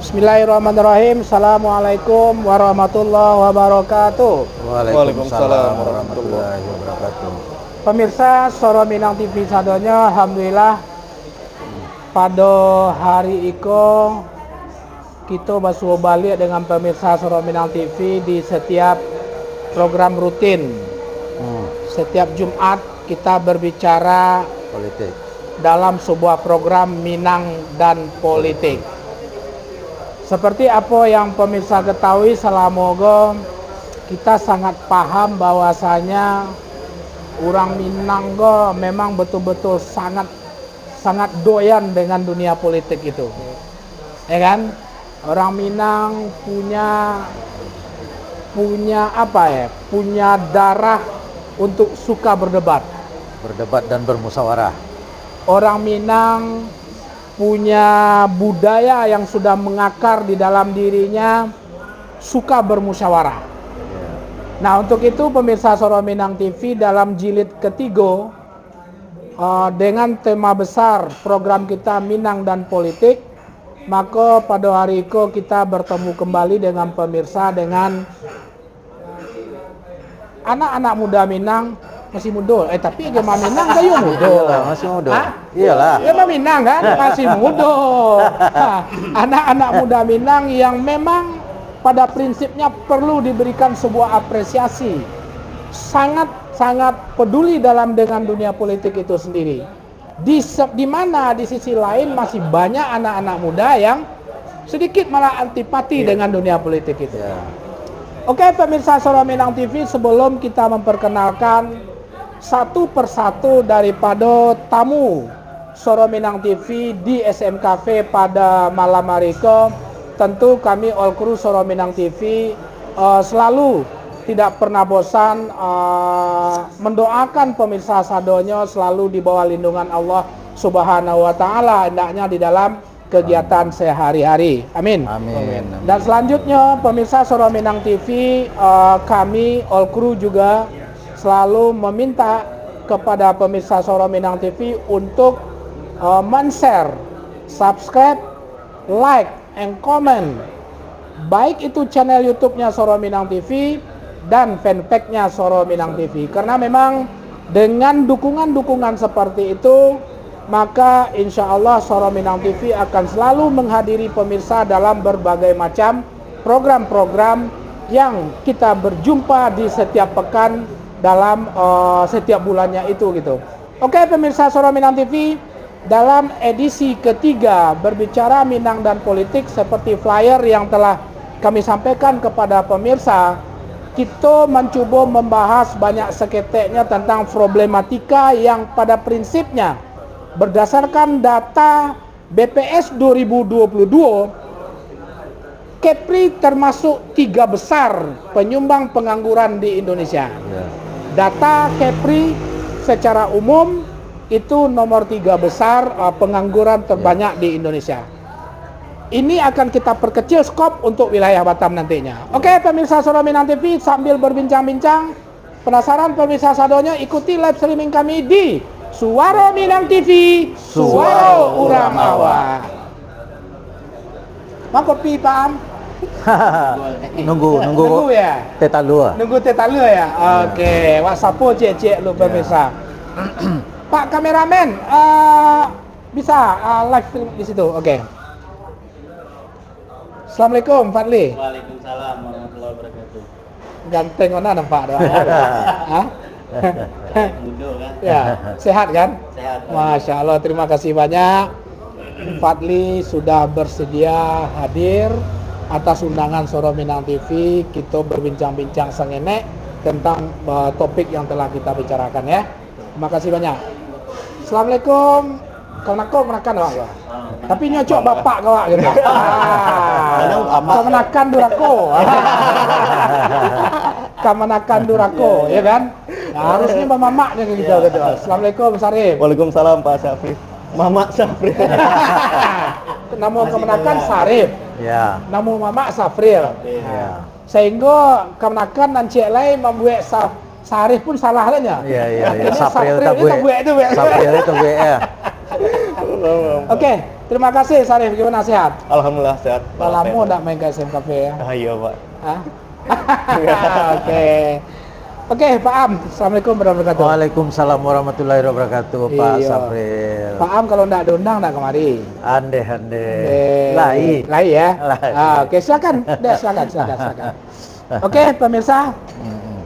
Bismillahirrahmanirrahim. Assalamualaikum warahmatullahi wabarakatuh. Waalaikumsalam warahmatullahi wabarakatuh. Pemirsa Soro Minang TV sadonya, alhamdulillah pada hari iko kita basuh balik dengan pemirsa Soro Minang TV di setiap program rutin. Setiap Jumat kita berbicara Politik. dalam sebuah program Minang dan Politik. Seperti apa yang pemirsa ketahui, selama kita sangat paham bahwasanya orang Minang memang betul-betul sangat doyan dengan dunia politik itu. Ya kan? Orang Minang punya punya darah untuk suka berdebat Dan bermusyawarah. Orang Minang punya budaya yang sudah mengakar di dalam dirinya, suka bermusyawarah. Nah, untuk itu pemirsa Soro Minang TV dalam jilid ketiga dengan tema besar program kita Minang dan Politik, maka pada hari itu kita bertemu kembali dengan pemirsa dengan anak-anak muda Minang. Masih muda, tapi Gema Minang kayu muda. Iyalah, masih muda. Hah? Iyalah. Gema Minang kan masih muda. Anak-anak muda Minang yang memang pada prinsipnya perlu diberikan sebuah apresiasi. Sangat peduli dengan dunia politik itu sendiri. Di mana di sisi lain masih banyak anak-anak muda yang sedikit malah antipati dengan dunia politik itu. Oke, pemirsa Soro Minang TV, sebelum kita memperkenalkan satu persatu daripada tamu Soro Minang TV di SM Cafe pada malam hari ini, tentu kami all kru Soro Minang TV selalu tidak pernah bosan mendoakan pemirsa sadonya selalu di bawah lindungan Allah Subhanahu wa taala, hendaknya di dalam kegiatan sehari-hari. Amin. Amin. Dan selanjutnya pemirsa Soro Minang TV, kami all kru juga selalu meminta kepada pemirsa Soro Minang TV untuk men-share, subscribe, like, and comment, baik itu channel YouTube-nya Soro Minang TV dan fanpage-nya Soro Minang TV. Karena memang dengan dukungan-dukungan seperti itu, maka insya Allah Soro Minang TV akan selalu menghadiri pemirsa dalam berbagai macam program-program yang kita berjumpa di setiap pekan dalam setiap bulannya itu gitu. Oke, pemirsa Soro Minang TV, dalam edisi ketiga berbicara Minang dan Politik, seperti flyer yang telah kami sampaikan kepada pemirsa, kita mencoba membahas banyak seketeknya tentang problematika yang pada prinsipnya berdasarkan data BPS 2022, Kepri termasuk 3 besar penyumbang pengangguran di Indonesia. Data Kepri secara umum itu nomor 3 besar pengangguran terbanyak di Indonesia. Ini akan kita perkecil skop untuk wilayah Batam nantinya. Oke, pemirsa Soro Minang TV, sambil berbincang-bincang, penasaran pemirsa sadonya, ikuti live streaming kami di Suara Minang TV, Suara Urang Awak. Mak kopi paham? nunggu ya. Tetalua. Nunggu tetalu ya. Oke, WhatsApp cek lu pemirsa. Pak kameramen, bisa live stream di situ. Oke. Assalamualaikum Fadli. Waalaikumsalam warahmatullahi wabarakatuh. Ganteng mana Pak doa? Hah? Mudo kan? Ya, sehat kan? Sehat. Masya Allah, terima kasih banyak. Fadli sudah bersedia hadir atas undangan Soro Minang TV. Kita berbincang-bincang sengenek tentang topik yang telah kita bicarakan ya. Terima kasih banyak. Assalamualaikum. Kau menakan Pak? Tapi nyocok bapak kau gitu. Kau menakan durako. Kau menakan durako, ya kan? Nah, harusnya mamaknya gitu. Assalamualaikum Sarif. Waalaikumsalam Pak Syafri. Mama Syafri. Nama kemenakan Sarif. Ya. Nama mama Safril. Ya. Sehingga kemenakan dan cek lain membuat Sarif pun salah lah ya. Iya. Akhirnya Sapril itu gue. Sapril itu gue ya. Oke, terima kasih Sarif. Gimana, sehat? Alhamdulillah sehat. Udah lama nggak main ke SMKP ya? Iya Pak. Hah? Oke. Oke, Pak Am. Assalamualaikum warahmatullahi wabarakatuh. Waalaikumsalam warahmatullahi wabarakatuh, Pak Iya. Sapril. Pak Am kalau nggak diundang nggak kemari. Ande. Lai. Lai ya. Lai. Oke, silakan. Silakan. Oke, pemirsa.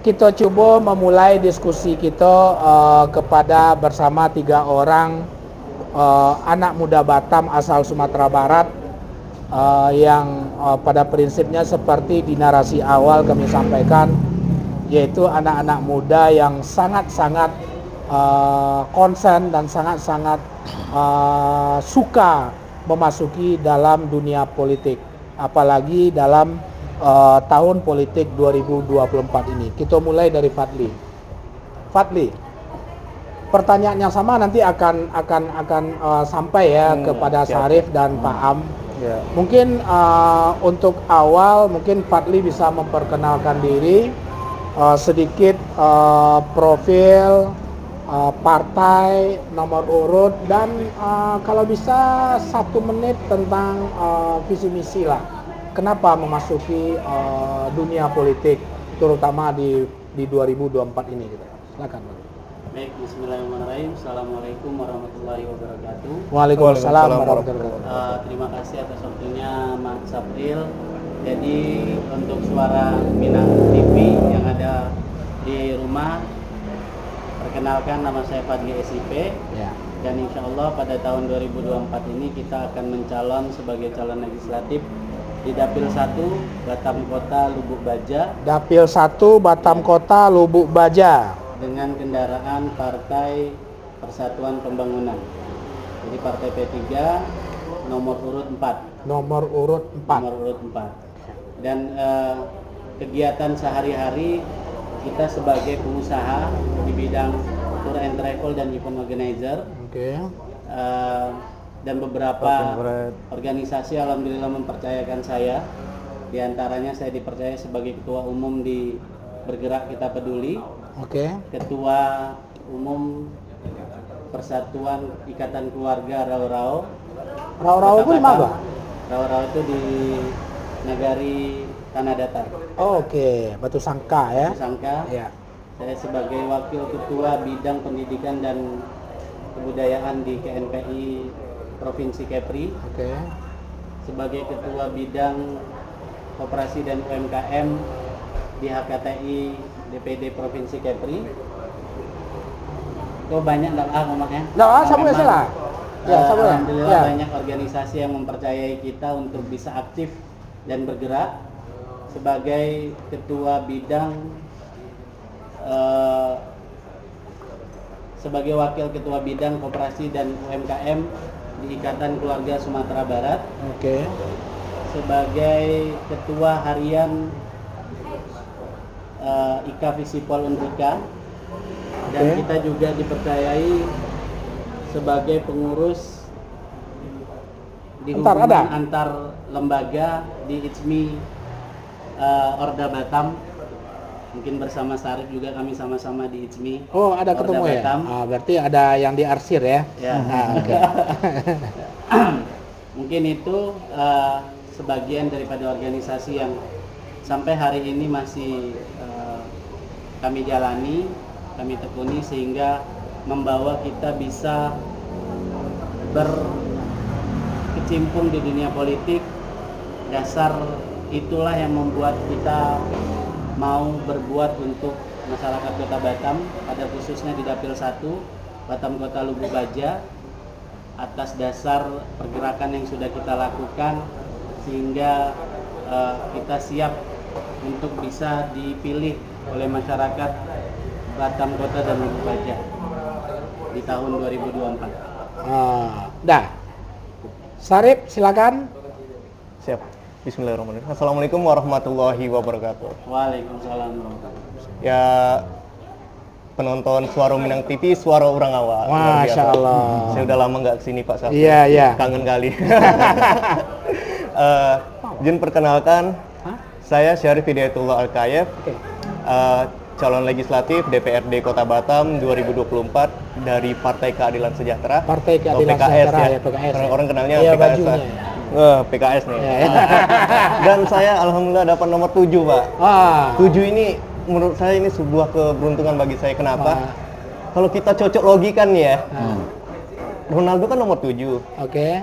Kita coba memulai diskusi kita kepada bersama 3 orang anak muda Batam asal Sumatera Barat yang pada prinsipnya seperti di narasi awal kami sampaikan, yaitu anak-anak muda yang sangat-sangat konsen dan sangat-sangat suka memasuki dalam dunia politik, apalagi dalam tahun politik 2024 ini. Kita mulai dari Fadli. Pertanyaan yang sama nanti akan sampai ya kepada Sarif dan Pak Am. Ya. Mungkin untuk awal mungkin Fadli bisa memperkenalkan diri, sedikit profil, partai, nomor urut, dan kalau bisa 1 menit tentang visi misi lah. Kenapa memasuki dunia politik, terutama di 2024 ini? Gitu. Silakan. Baik, bismillahirrahmanirrahim. Assalamualaikum warahmatullahi wabarakatuh. Waalaikumsalam warahmatullahi wabarakatuh. Terima kasih atas waktunya Mas Sapril. Jadi untuk suara Minang TV yang ada di rumah, perkenalkan nama saya Fadli SIP. Ya. Dan insya Allah pada tahun 2024 ini kita akan mencalon sebagai calon legislatif di Dapil 1 Batam Kota Lubuk Baja Dapil 1 Batam Kota Lubuk Baja dengan kendaraan Partai Persatuan Pembangunan. Jadi Partai P3 nomor urut 4. nomor urut 4. Nomor urut 4. Dan kegiatan sehari-hari kita sebagai pengusaha di bidang tour and travel dan event organizer. Oke. Dan beberapa organisasi alhamdulillah mempercayakan saya. Di antaranya saya dipercaya sebagai ketua umum di Bergerak Kita Peduli, Oke. ketua umum Persatuan Ikatan Keluarga Rau-Rau. Rau-rau itu di mana? Rau-Rau itu di Nagari Tanah Datar. Oke, Batu Sangka ya. Sangka. Ya. Saya sebagai wakil ketua bidang pendidikan dan kebudayaan di KNPI Provinsi Kepri, Oke. sebagai ketua bidang koperasi dan UMKM di HKTI DPD Provinsi Kepri. Itu banyak ngomongnya. Nah, sama ya salah. Ya, sama ya. Alhamdulillah Ya. banyak organisasi yang mempercayai kita untuk bisa aktif dan bergerak. Sebagai ketua bidang sebagai wakil ketua bidang koperasi dan UMKM di Ikatan Keluarga Sumatera Barat, Oke. sebagai ketua harian IKA Visipol Unrika, dan Oke. kita juga dipercayai sebagai pengurus di hubungan antar lembaga di ICMI Orda Batam. Mungkin bersama Sarif juga kami sama-sama di ICMI. Oh, ada Orda ketemu ya? Batam. Berarti ada yang diarsir ya? Ya. Oke. Mungkin itu sebagian daripada organisasi yang sampai hari ini masih kami jalani, kami tekuni, sehingga membawa kita bisa berkecimpung di dunia politik. Dasar itulah yang membuat kita mau berbuat untuk masyarakat Kota Batam, pada khususnya di Dapil 1 Batam Kota Lubuk Baja, atas dasar pergerakan yang sudah kita lakukan, sehingga kita siap untuk bisa dipilih oleh masyarakat Batam Kota dan Lubuk Baja di tahun 2024. Dah. Sarip, silakan. Siap. Bismillahirrahmanirrahim. Assalamualaikum warahmatullahi wabarakatuh. Waalaikumsalam warahmatullahi wabarakatuh. Ya, penonton Suara Minang TV, suara orang awal. Luar biasa. Masya Allah. Saya udah lama nggak kesini Pak Safi. Iya, iya. Kangen kali. Izin perkenalkan, saya Syarif Hidayatullah Al-Kayef, Oke. calon legislatif DPRD Kota Batam 2024 dari Partai Keadilan Sejahtera. Partai atau Keadilan PKS Sejahtera, ya. ya, PKS. Orang kenalnya Iya, PKS. bajunya, PKS nih. Ya, ya. Dan saya alhamdulillah dapat nomor 7, Pak. Ah. 7 ini menurut saya ini sebuah keberuntungan bagi saya. Kenapa? Wah. Kalau kita cocok logi kan ya. Ronaldo kan nomor 7. Oke.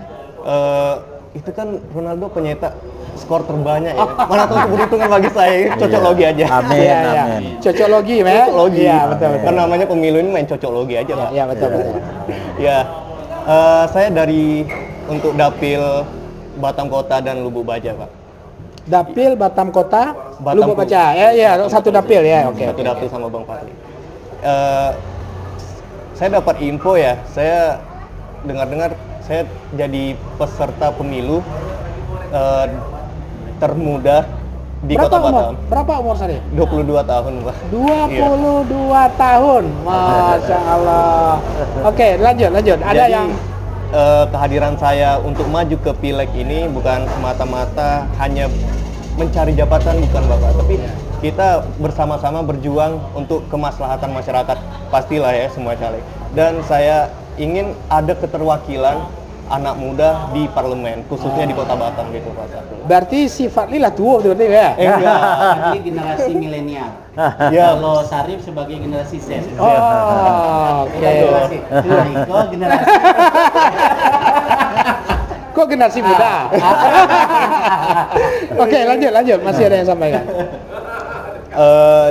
Itu kan Ronaldo penyetak skor terbanyak ya. Mana tahu keberuntungan bagi saya, cocok logi aja. Amin, Iya, iya. amin. Cocok logi, Mas. Cocok logi. Iya, betul, betul. Kan namanya pemilu ini main cocok logi aja, Pak. Iya, betul, betul. Ya, saya dari untuk Dapil Batam Kota dan Lubuk Baja, Pak. Dapil Batam Kota, Batam Lubuk Baca. Ya, ya, satu dapil ya. Oke. Satu dapil sama Bang Fahri. Saya dapat info ya, saya dengar-dengar saya jadi peserta pemilu termuda di Kota Batam. Berapa umur saya? 22 tahun, Pak. 22 tahun. Masya Allah. Oke, lanjut. Ada Jadi, yang kehadiran saya untuk maju ke pileg ini bukan semata-mata hanya mencari jabatan, bukan Bapak, tapi kita bersama-sama berjuang untuk kemaslahatan masyarakat, pastilah ya semua caleg. Dan saya ingin ada keterwakilan anak muda di parlemen, khususnya di Kota Batam gitu, Pak. berarti sifat Lila tua berarti ya? Enggak. Ini generasi milenial. Ya. Kalau Sarif sebagai generasi Z. Oh, oke. Generasi Riko generasi. Kok generasi muda? Oke, lanjut. Masih ada yang sampaikan.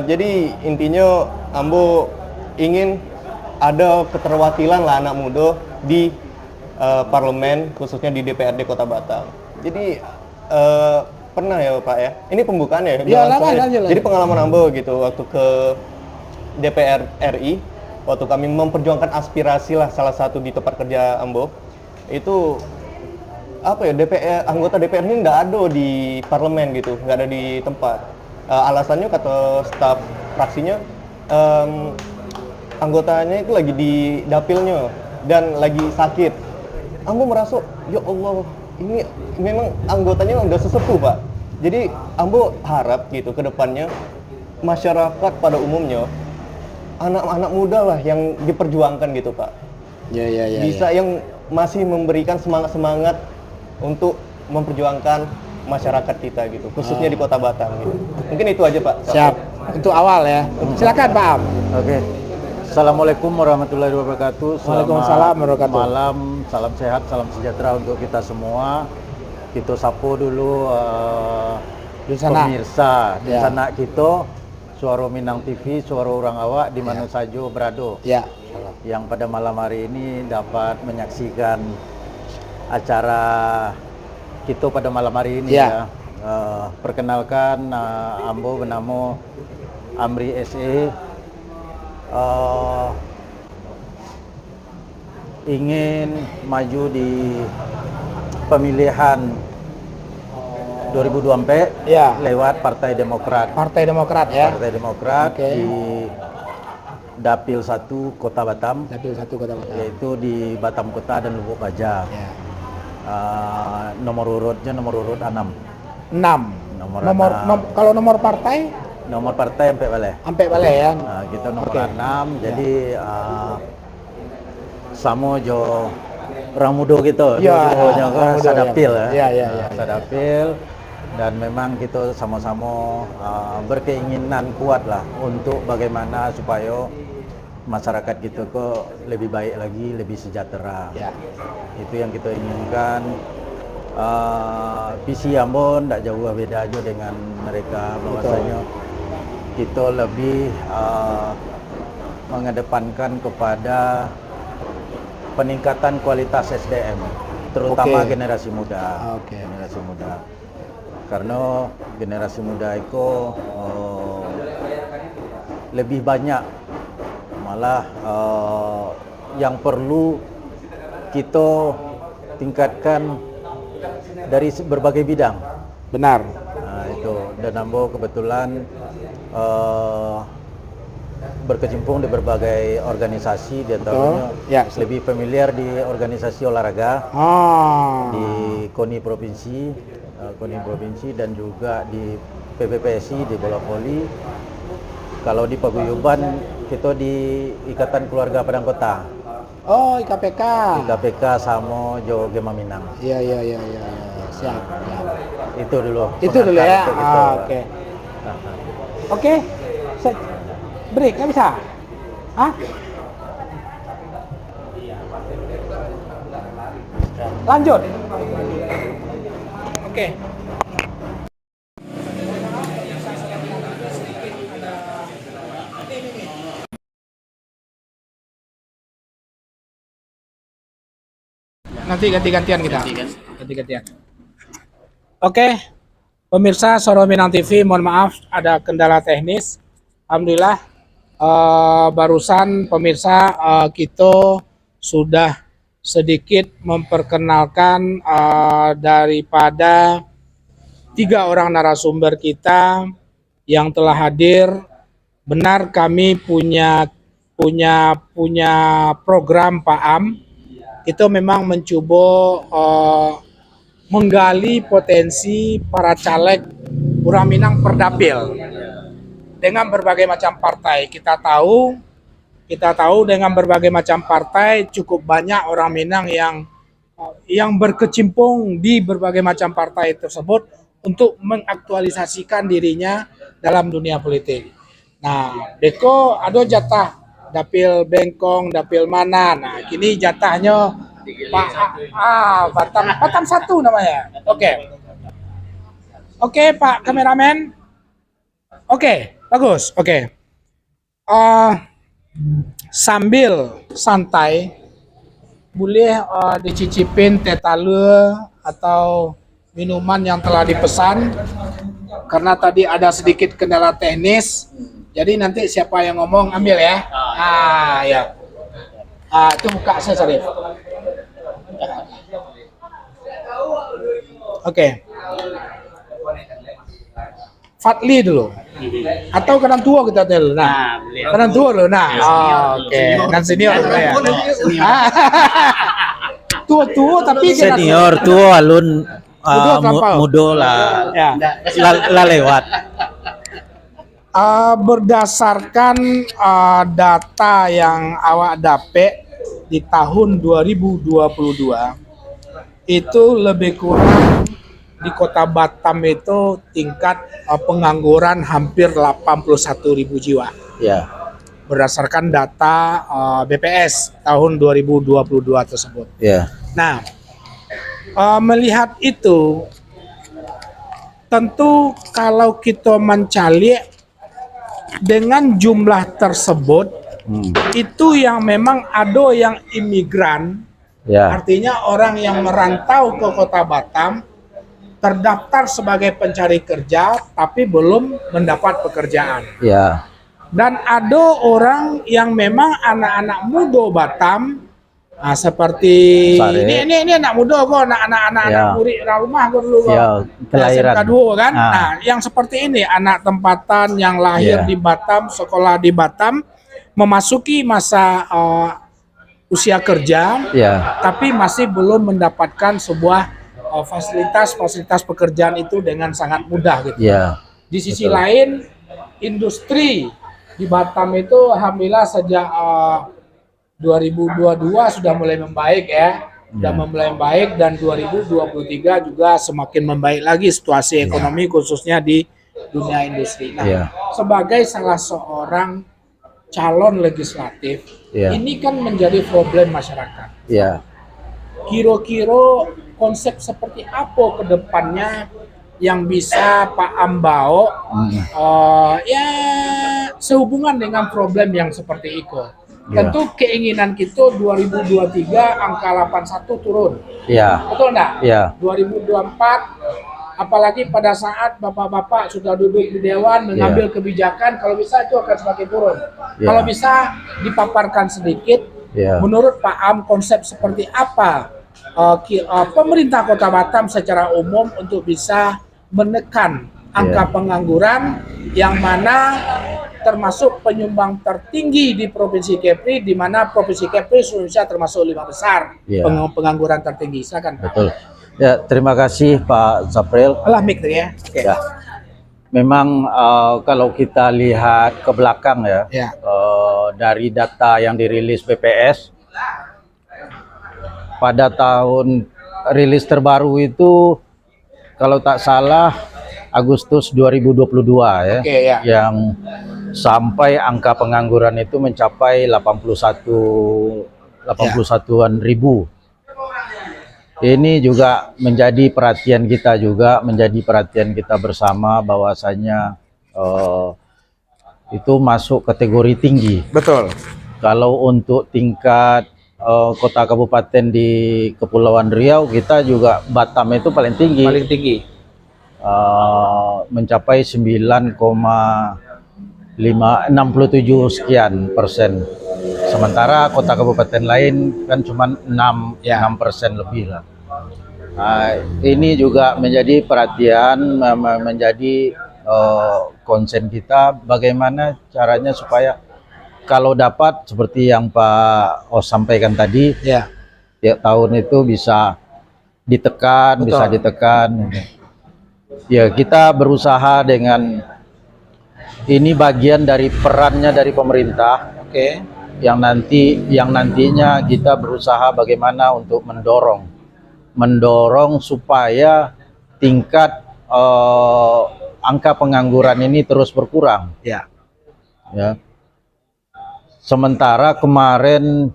Jadi intinya Ambo ingin ada keterwakilan lah anak muda di parlemen, khususnya di DPRD Kota Batam. Jadi pernah ya Pak ya, ini pembukaan ya? Iya, lanjut. Jadi pengalaman Ambo gitu waktu ke DPR RI, waktu kami memperjuangkan aspirasi lah salah satu di tempat kerja Ambo, itu apa ya, anggota DPR ini nggak ada di parlemen gitu, nggak ada di tempat. Alasannya kata staf fraksinya, anggotanya itu lagi di dapilnya dan lagi sakit. Ambo merasa, ya Allah, ini memang anggotanya udah sesepuh, Pak. Jadi Ambo harap gitu ke depannya masyarakat pada umumnya anak-anak muda lah yang diperjuangkan gitu, Pak. Ya. Bisa yang masih memberikan semangat-semangat untuk memperjuangkan masyarakat kita gitu, khususnya di Kota Batam gitu. Mungkin itu aja, Pak. Siap. Untuk awal ya. Silakan Pak Am. Oke. Assalamualaikum warahmatullahi wabarakatuh. Waalaikumsalam warahmatullahi wabarakatuh. Malam, salam sehat, salam sejahtera untuk kita semua. Kita sapu dulu Di sana. pemirsa di Ya. sana kita, Suara Minang TV, Suara Orang Awak di mana saja berada. Ya. Yang pada malam hari ini dapat menyaksikan acara kita pada malam hari ini Ya. Perkenalkan, Ambo bernama Amri SE. Ingin maju di pemilihan 2024 Ya. lewat Partai Demokrat. Partai Demokrat ya. Partai Demokrat Oke. di Dapil 1 Kota Batam, Dapil 1 Kota Batam. yaitu di Batam Kota dan Lubuk Baja. Ya. Nomor urutnya nomor urut 6. 6. Nomor Kalau nomor partai Nomor partai sampai balik. sampai balik ya. Kita nomor Oke. 6, jadi sama jo orang muda kita, Ya, jo orang muda, sadapil ya. Ya. sadapil, dan memang kita sama-sama berkeinginan kuat lah untuk bagaimana supaya masyarakat kita kok lebih baik lagi, lebih sejahtera. Ya. Itu yang kita inginkan. Visi Ambon tidak jauh beda aja dengan mereka, bahwasanya kita lebih mengedepankan kepada peningkatan kualitas SDM, terutama Oke. generasi muda. Oke. Generasi muda. Karena generasi muda itu lebih banyak malah yang perlu kita tingkatkan dari berbagai bidang. Benar. Itu, dan Ambo kebetulan berkecimpung di berbagai organisasi, di antaranya Ya. lebih familiar di organisasi olahraga di KONI Provinsi dan juga di PBPSI di bola voli. Kalau di paguyuban kita di Ikatan Keluarga Padang Kota. Oh, IKPK. IKPK sama Jo Gema Minang. Iya. Siap. Itu dulu. Itu dulu ya. Untuk itu. Oke. Oke. Break nggak bisa? Hah? Lanjut. Oke. Nanti ganti-gantian kita. Ganti-gantian. Oke. Pemirsa Soro Minang TV, mohon maaf ada kendala teknis. Alhamdulillah barusan pemirsa kita sudah sedikit memperkenalkan daripada 3 orang narasumber kita yang telah hadir. Benar kami punya program Pak Am. Itu memang mencoba menggali potensi para caleg orang Minang Perdapil dengan berbagai macam partai. Kita tahu dengan berbagai macam partai cukup banyak orang Minang yang berkecimpung di berbagai macam partai tersebut untuk mengaktualisasikan dirinya dalam dunia politik. Nah, Deko ada jatah dapil Bengkong, dapil mana? Nah, kini jatahnya Pak Batam 1 namanya. Oke, Pak kameramen. Oke, bagus. Oke. Sambil santai boleh dicicipin teh talua atau minuman yang telah dipesan karena tadi ada sedikit kendala teknis. Jadi nanti siapa yang ngomong ambil ya. Ya. Itu buka saya Sarif. Oke. Fatli dulu. Atau kanan tua kita dulu. Nah, kanan tua dulu. Nah, oke. Dan senior dulu ya. Tua tapi senior tua alun mudo lah. Ya. La lewat. Berdasarkan data yang awak dapet di tahun 2022 itu lebih kurang di Kota Batam itu tingkat pengangguran hampir 81.000 jiwa. Ya. Berdasarkan data BPS tahun 2022 tersebut. Ya. Nah, melihat itu tentu kalau kita mencari dengan jumlah tersebut itu yang memang ada yang imigran, artinya orang yang merantau ke Kota Batam terdaftar sebagai pencari kerja tapi belum mendapat pekerjaan. Dan ada orang yang memang anak-anak muda Batam, seperti ini anak muda kok, anak murid rumah kok dulu kelahiran SMK 2 kan. Nah, yang seperti ini anak tempatan yang lahir di Batam, sekolah di Batam, memasuki masa usia kerja, tapi masih belum mendapatkan sebuah fasilitas pekerjaan itu dengan sangat mudah gitu. Di sisi lain, industri di Batam itu alhamdulillah sejak 2022 sudah mulai membaik ya, mulai membaik, dan 2023 juga semakin membaik lagi situasi ekonomi khususnya di dunia industri. Nah, sebagai salah seorang calon legislatif, ini kan menjadi problem masyarakat. Kira-kira konsep seperti apa ke depannya yang bisa Pak Ambao sehubungan dengan problem yang seperti itu. Tentu keinginan kita 2023 angka 81 turun. Betul enggak? 2024 apalagi pada saat bapak-bapak sudah duduk di dewan mengambil kebijakan, kalau bisa itu akan semakin turun. Kalau bisa dipaparkan sedikit, menurut Pak Am konsep seperti apa pemerintah Kota Batam secara umum untuk bisa menekan angka pengangguran yang mana termasuk penyumbang tertinggi di Provinsi Kepri, di mana Provinsi Kepri Indonesia termasuk 5 besar pengangguran tertinggi. Silakan. Betul. Ya, terima kasih Pak Zapril. Alah mik ya. Memang kalau kita lihat ke belakang ya, Ya. dari data yang dirilis BPS pada tahun rilis terbaru itu kalau tak salah Agustus 2022 ya, Oke, ya. yang sampai angka pengangguran itu mencapai 81-an ribu. Ini juga menjadi perhatian kita juga, menjadi perhatian kita bersama bahwasanya itu masuk kategori tinggi. Betul. Kalau untuk tingkat kota kabupaten di Kepulauan Riau, kita juga Batam itu paling tinggi. Paling tinggi. Mencapai 9,67 sekian persen. Sementara kota kabupaten lain kan cuma 6% lebih lah. Nah, ini juga menjadi perhatian, menjadi konsen kita bagaimana caranya supaya kalau dapat seperti yang Pak Os sampaikan tadi, Ya. tiap tahun itu bisa ditekan, Betul. bisa ditekan. Ya, kita berusaha dengan ini bagian dari perannya dari pemerintah. Oke. Yang nantinya kita berusaha bagaimana untuk mendorong supaya tingkat angka pengangguran ini terus berkurang. Ya. Ya. Sementara kemarin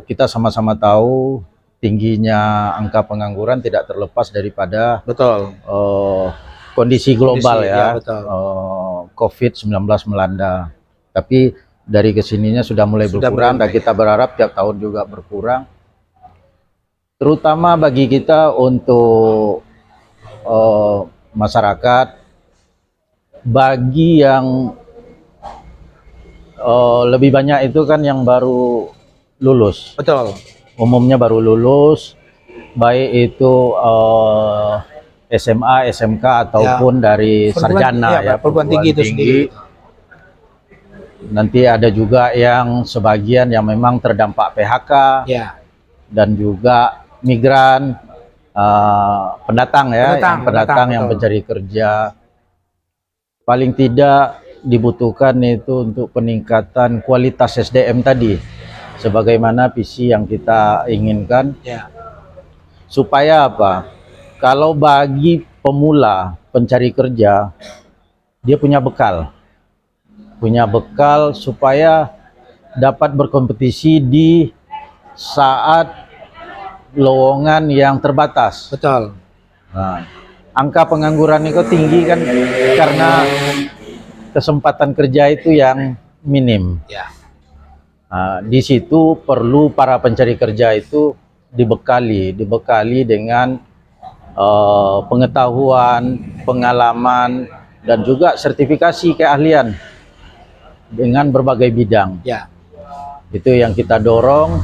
kita sama-sama tahu tingginya angka pengangguran tidak terlepas daripada Betul. kondisi global Kondisi, ya, ya, betul. COVID-19 melanda. Tapi dari kesininya sudah mulai Sudah berkurang mulai dan kita berharap tiap tahun juga berkurang. Terutama bagi kita untuk masyarakat, bagi yang lebih banyak itu kan yang baru lulus. Betul. Umumnya baru lulus, baik itu SMA, SMK ataupun dari sarjana ya, perguruan tinggi itu sendiri. Nanti ada juga yang sebagian yang memang terdampak PHK Ya. dan juga migran, pendatang ya, Pendatang, yang betul. mencari kerja. Paling tidak dibutuhkan itu untuk peningkatan kualitas SDM tadi, sebagaimana visi yang kita inginkan. Ya. Supaya apa? Kalau bagi pemula pencari kerja, dia punya bekal supaya dapat berkompetisi di saat lowongan yang terbatas. Betul. Nah, angka pengangguran itu tinggi kan karena kesempatan kerja itu yang minim. Ya. Nah, di situ perlu para pencari kerja itu dibekali dengan pengetahuan, pengalaman, dan juga sertifikasi keahlian dengan berbagai bidang. Ya. Itu yang kita dorong.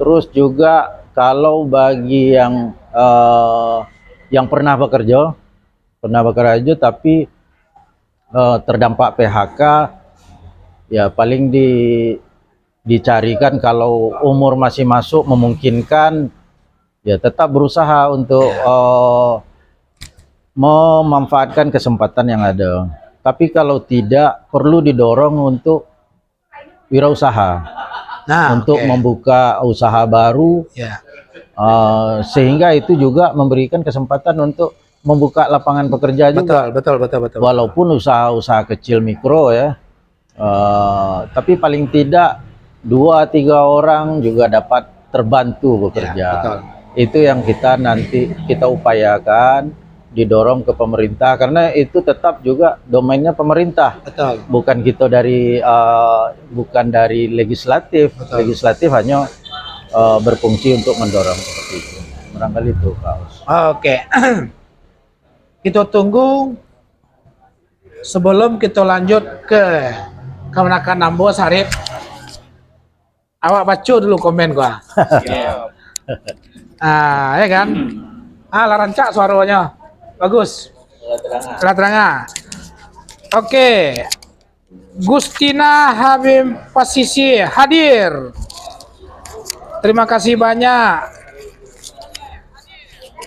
Terus juga kalau bagi yang pernah bekerja tapi terdampak PHK, ya paling dicarikan kalau umur masih masuk memungkinkan, ya tetap berusaha untuk memanfaatkan kesempatan yang ada. Tapi kalau tidak, perlu didorong untuk wirausaha, untuk membuka usaha baru, Ya. sehingga itu juga memberikan kesempatan untuk membuka lapangan pekerja juga. Betul. Walaupun usaha-usaha kecil mikro ya, tapi paling tidak 2-3 orang juga dapat terbantu bekerja. Ya, betul. Itu yang nanti kita upayakan, didorong ke pemerintah, karena itu tetap juga domainnya pemerintah. Betul. Bukan dari legislatif. Betul. Legislatif hanya berfungsi untuk mendorong seperti itu. Barangkali itu, Pak Os. Oke. Kita tunggu sebelum kita lanjut ke kemenakan Nambo Sarip. Awak baca dulu komen gua. Ya kan? Rancak suaranya. Bagus. Terang. Oke. Gustina Habib Pasisi hadir. Terima kasih banyak.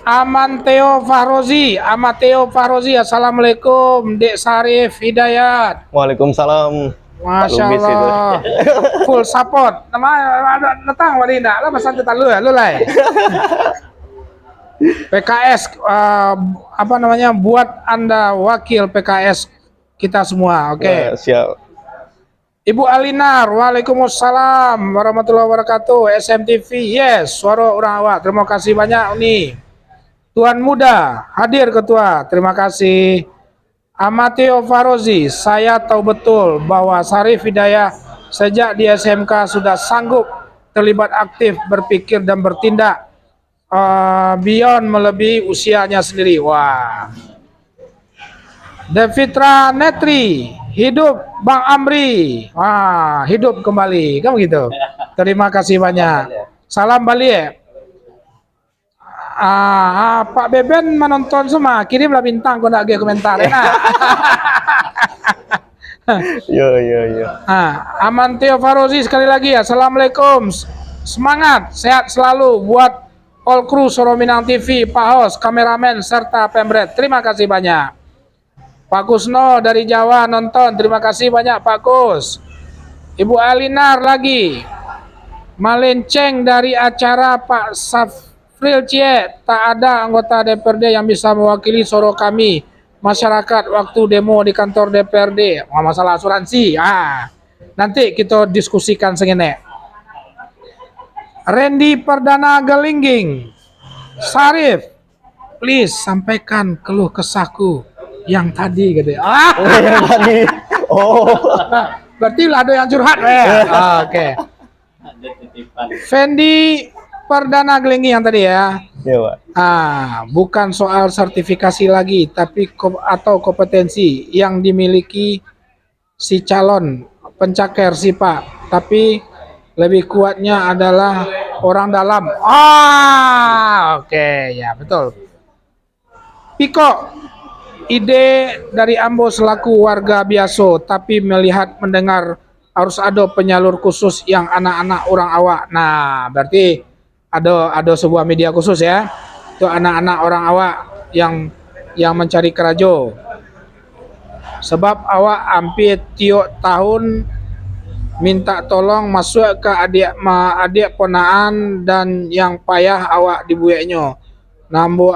Amateo Fahrozi, assalamualaikum, Dek Sarif Hidayat. Waalaikumsalam. Masya Lubis itu. Allah, full support. Nama datang Wadinda, lah pesan kita lu ya, lu lah. PKS apa namanya, buat Anda wakil PKS kita semua, oke. Siap. Ibu Alinar, waalaikumsalam warahmatullahi wabarakatuh. SMTV, yes, suara orang awak. Terima kasih banyak nih. Tuan Muda, hadir ketua. Terima kasih. Amateo Fahrozi, saya tahu betul bahwa Sarif Hidayat sejak di SMK sudah sanggup terlibat aktif, berpikir dan bertindak beyond melebihi usianya sendiri. Wah. Devitra Netri, hidup Bang Amri. Wah, hidup kembali. Kan begitu. Terima kasih banyak. Salam Bali ya. Pak Beben menonton semua. Kirimlah bintang kau nak komentar ya. Yo. Amateo Fahrozi sekali lagi. Assalamualaikum. Semangat, sehat selalu buat all kru Soro Minang TV, Pak Hos, kameramen serta pemret. Terima kasih banyak. Pak Kusno dari Jawa nonton, terima kasih banyak Pak Kus. Ibu Alinar lagi. Malenceng dari acara Pak Safril Cie, tak ada anggota DPRD yang bisa mewakili suara kami masyarakat waktu demo di kantor DPRD. Masalah asuransi, nanti kita diskusikan segini. Randy Perdana Gelingging, Sarif, please sampaikan keluh kesahku yang tadi gitu. Yang tadi. Oh. Berarti lah ada yang curhat ya. Oke. Fendi Perdana Gelingi yang tadi ya. Iya, Pak. Bukan soal sertifikasi lagi, tapi atau kompetensi yang dimiliki si calon pencaker sih Pak. Tapi lebih kuatnya adalah orang dalam. Oke, ya betul. Piko, ide dari Ambo selaku warga biasa, tapi melihat mendengar harus ada penyalur khusus yang anak-anak orang awak. Nah, berarti ada sebuah media khusus ya, itu anak-anak orang awak yang mencari kerajo. Sebab awak hampir tiap tahun minta tolong masuk ke adik ponaan dan yang payah awak dibueknya. Nambo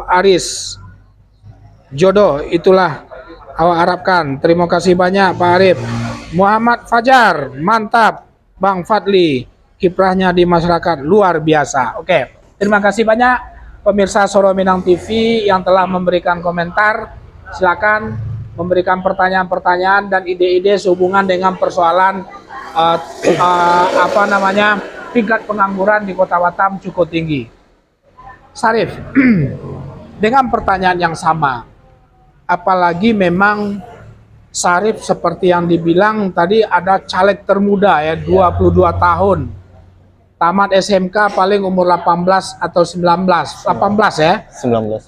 Aris. Jodoh itulah awak harapkan. Terima kasih banyak Pak Arif. Muhammad Fajar, mantap. Bang Fadli, kiprahnya di masyarakat luar biasa. Oke, terima kasih banyak pemirsa Soro Minang TV yang telah memberikan komentar. Silakan memberikan pertanyaan-pertanyaan dan ide-ide sehubungan dengan persoalan tingkat pengangguran di Kota Batam cukup tinggi. Sarif, dengan pertanyaan yang sama, apalagi memang Sarif seperti yang dibilang tadi ada caleg termuda ya, 22 tahun. Tamat SMK paling umur 18 atau 19. 18 ya? 19.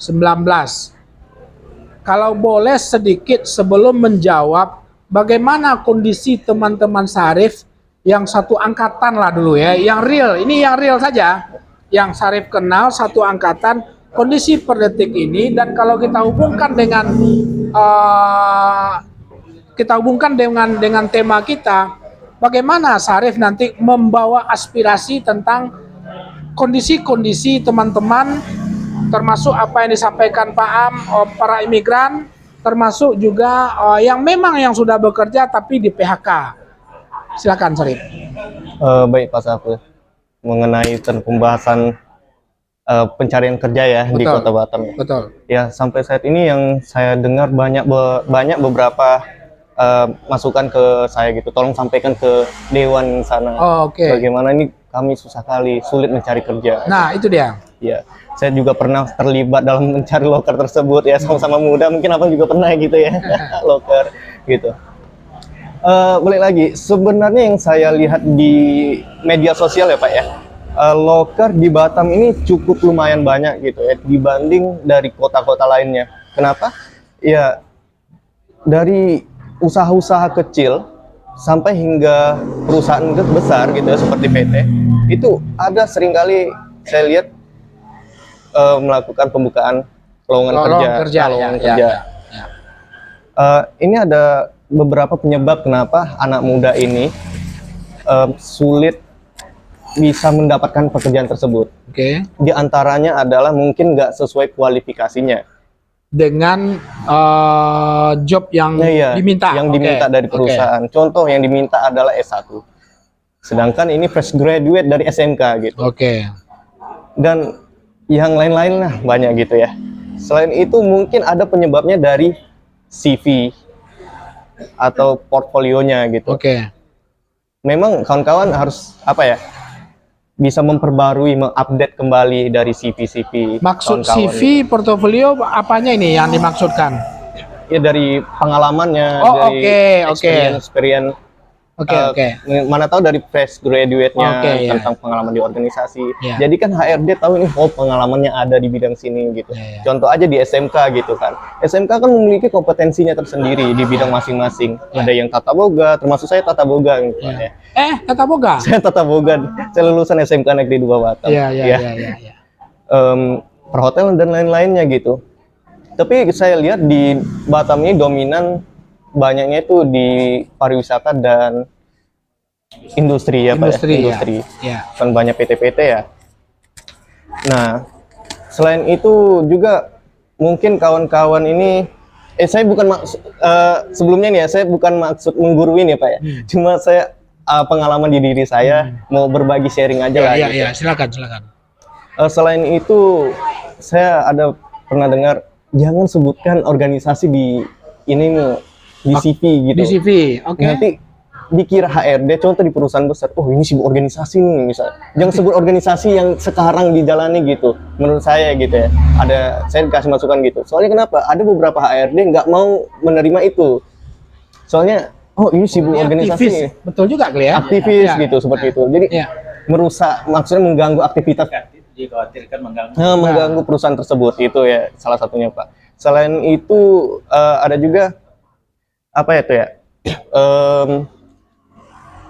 Kalau boleh sedikit sebelum menjawab, bagaimana kondisi teman-teman Sarif yang satu angkatan lah dulu ya, yang real, ini yang real saja, yang Sarif kenal satu angkatan, kondisi per detik ini, dan kalau kita hubungkan dengan tema kita, bagaimana Sarif nanti membawa aspirasi tentang kondisi-kondisi teman-teman, termasuk apa yang disampaikan Pak Am, para imigran, termasuk juga yang memang yang sudah bekerja tapi di PHK. Silakan Sarif. Baik Pak Safril, mengenai pembahasan pencarian kerja ya. Betul. Di Kota Batam. Betul. Ya, sampai saat ini yang saya dengar banyak beberapa masukan ke saya gitu. Tolong sampaikan ke Dewan sana. Oke. Bagaimana ini kami susah kali, sulit mencari kerja. Nah, itu dia. Ya, saya juga pernah terlibat dalam mencari loker tersebut ya, sama-sama muda. Mungkin abang juga pernah gitu ya, loker gitu. Balik lagi, sebenarnya yang saya lihat di media sosial ya Pak ya, loker di Batam ini cukup lumayan banyak gitu ya, dibanding dari kota-kota lainnya. Kenapa? Ya, dari usaha-usaha kecil sampai hingga perusahaan besar gitu ya, seperti PT, itu ada seringkali saya lihat melakukan pembukaan lowongan kerja. lowongan kerja. Ini ada beberapa penyebab kenapa anak muda ini sulit bisa mendapatkan pekerjaan tersebut. Oke. Di antaranya adalah mungkin nggak sesuai kualifikasinya Dengan job yang diminta. yang diminta dari perusahaan. Contoh yang diminta adalah S1. Sedangkan ini fresh graduate dari SMK gitu. Oke. Dan yang lain-lain lah banyak gitu ya. Selain itu mungkin ada penyebabnya dari CV atau portfolionya gitu. Oke. Memang kawan-kawan harus bisa memperbarui, mengupdate kembali dari CV Maksud kawan-kawan. CV, portofolio, apanya ini yang dimaksudkan? Ya dari pengalamannya, Oh, dari oke. experience. Oke. Mana tahu dari fresh graduate-nya Oke, ya. tentang pengalaman di organisasi. Ya. Jadi kan HRD tahu ini pengalamannya ada di bidang sini gitu. Ya. Contoh aja di SMK gitu kan. SMK kan memiliki kompetensinya tersendiri di bidang masing-masing. Ya. Ada yang tata boga, termasuk saya tata boga gitu kan ya. Tata boga? Saya tata boga. Saya lulusan SMK Negeri 2 Batam. Iya. Perhotelan dan lain-lainnya gitu. Tapi saya lihat di Batam ini dominan banyaknya itu di pariwisata dan industri ya Pak ya. Industri. Ya. Kan banyak PT-PT ya. Nah, selain itu juga mungkin kawan-kawan ini saya bukan sebelumnya nih ya, saya bukan maksud mengguruin ya Pak ya. Cuma saya pengalaman di diri saya mau berbagi sharing aja lah. Iya, silakan. Selain itu saya ada pernah dengar jangan sebutkan organisasi di ini di CV gitu. Di CV, oke. Nanti dikira HRD, contoh di perusahaan besar, oh ini sibuk organisasi nih misalnya. Jangan sebut organisasi yang sekarang dijalani gitu. Menurut saya gitu ya. Saya dikasih masukan gitu. Soalnya kenapa? Ada beberapa HRD nggak mau menerima itu. Soalnya, oh ini sibuk organisasi. Aktivis. Betul juga kali ya. Aktivis gitu seperti itu. Jadi merusak, maksudnya mengganggu aktivitas. Dikhawatirkan mengganggu. Mengganggu perusahaan tersebut itu ya salah satunya Pak. Selain itu ada juga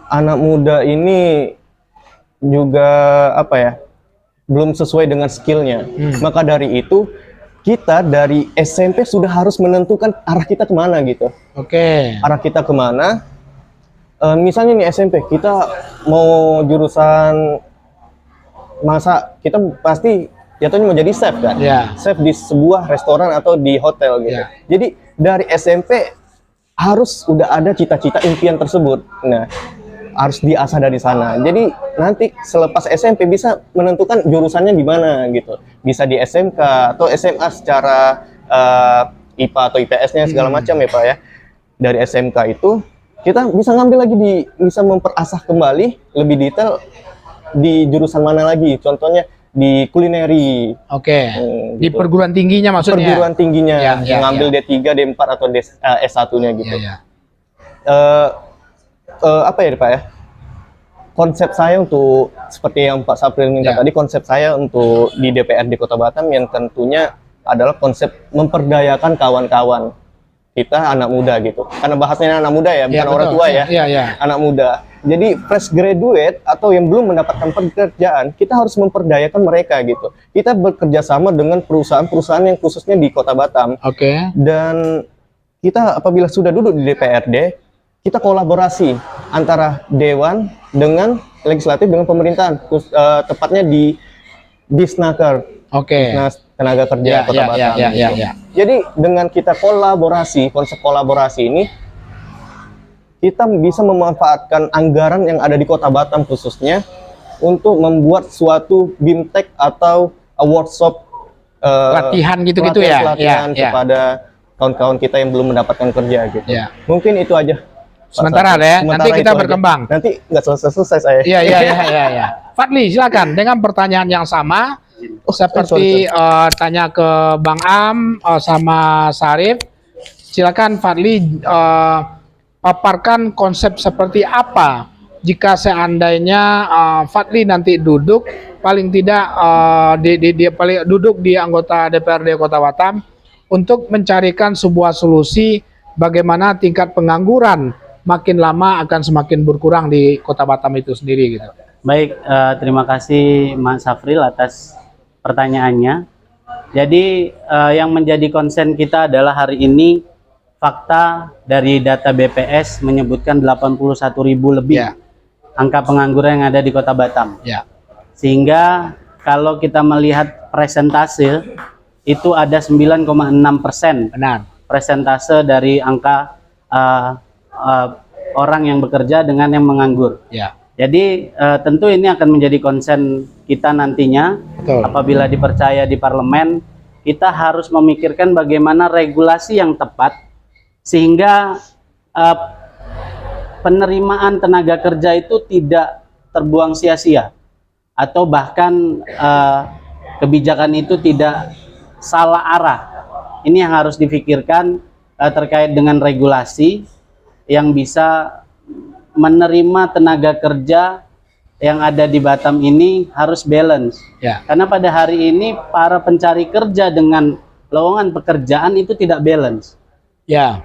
anak muda ini juga belum sesuai dengan skillnya. Maka dari itu kita dari SMP sudah harus menentukan arah kita kemana gitu. Oke. Arah kita kemana? Misalnya nih SMP kita mau jurusan masak, kita pasti jatuhnya mau jadi chef kan? Chef di sebuah restoran atau di hotel gitu. Jadi dari SMP harus udah ada cita-cita impian tersebut. Nah, harus diasah dari sana. Jadi nanti selepas SMP bisa menentukan jurusannya di mana gitu. Bisa di SMK atau SMA secara IPA atau IPS-nya segala macam ya Pak ya. Dari SMK itu kita bisa ngambil lagi bisa memperasah kembali lebih detail di jurusan mana lagi. Contohnya di kulineri. Oke. Di perguruan tingginya maksudnya. Perguruan tingginya ngambil D3, D4 atau S1-nya gitu. Pak ya? Konsep saya untuk seperti yang Pak Sapril minta tadi, konsep saya untuk di DPRD Kota Batam yang tentunya adalah konsep memperdayakan kawan-kawan kita anak muda gitu. Karena bahasanya anak muda ya, bukan orang tua ya. Anak muda. Jadi fresh graduate atau yang belum mendapatkan pekerjaan, kita harus memperdayakan mereka gitu. Kita bekerja sama dengan perusahaan-perusahaan yang khususnya di Kota Batam. Dan kita apabila sudah duduk di DPRD, kita kolaborasi antara dewan dengan legislatif dengan pemerintahan, tepatnya di Disnaker. Nah, tenaga kerja Kota Batam. Jadi dengan kita kolaborasi, konsep kolaborasi ini kita bisa memanfaatkan anggaran yang ada di Kota Batam khususnya untuk membuat suatu BIMTEK atau workshop latihan gitu-gitu ya. Latihan kepada kawan-kawan kita yang belum mendapatkan kerja gitu. Mungkin itu aja. Sementara ya, nanti kita berkembang. Nanti nggak selesai saya. Iya. Fadli, silakan dengan pertanyaan yang sama seperti tanya ke Bang Am sama Sarif. Silakan Fadli paparkan konsep seperti apa jika seandainya Fadli nanti duduk paling tidak duduk di anggota DPRD Kota Batam untuk mencarikan sebuah solusi bagaimana tingkat pengangguran makin lama akan semakin berkurang di Kota Batam itu sendiri gitu. Baik, terima kasih Mas Safril atas pertanyaannya. Jadi yang menjadi konsen kita adalah hari ini fakta dari data BPS menyebutkan 81.000 lebih angka pengangguran yang ada di Kota Batam. Sehingga kalau kita melihat presentase itu ada 9,6% presentase dari angka orang yang bekerja dengan yang menganggur. Jadi tentu ini akan menjadi konsen kita nantinya. Apabila dipercaya di parlemen, kita harus memikirkan bagaimana regulasi yang tepat sehingga penerimaan tenaga kerja itu tidak terbuang sia-sia atau bahkan kebijakan itu tidak salah arah. Ini yang harus difikirkan terkait dengan regulasi yang bisa menerima tenaga kerja yang ada di Batam ini harus balance. Karena pada hari ini para pencari kerja dengan lowongan pekerjaan itu tidak balance.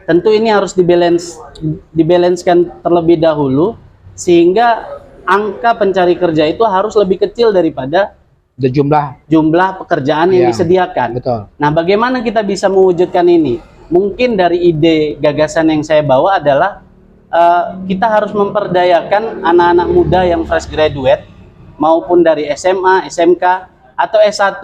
Tentu ini harus dibalancekan terlebih dahulu sehingga angka pencari kerja itu harus lebih kecil daripada jumlah pekerjaan yang disediakan. Nah, bagaimana kita bisa mewujudkan ini? Mungkin dari ide gagasan yang saya bawa adalah kita harus memperdayakan anak-anak muda yang fresh graduate maupun dari SMA, SMK atau S1.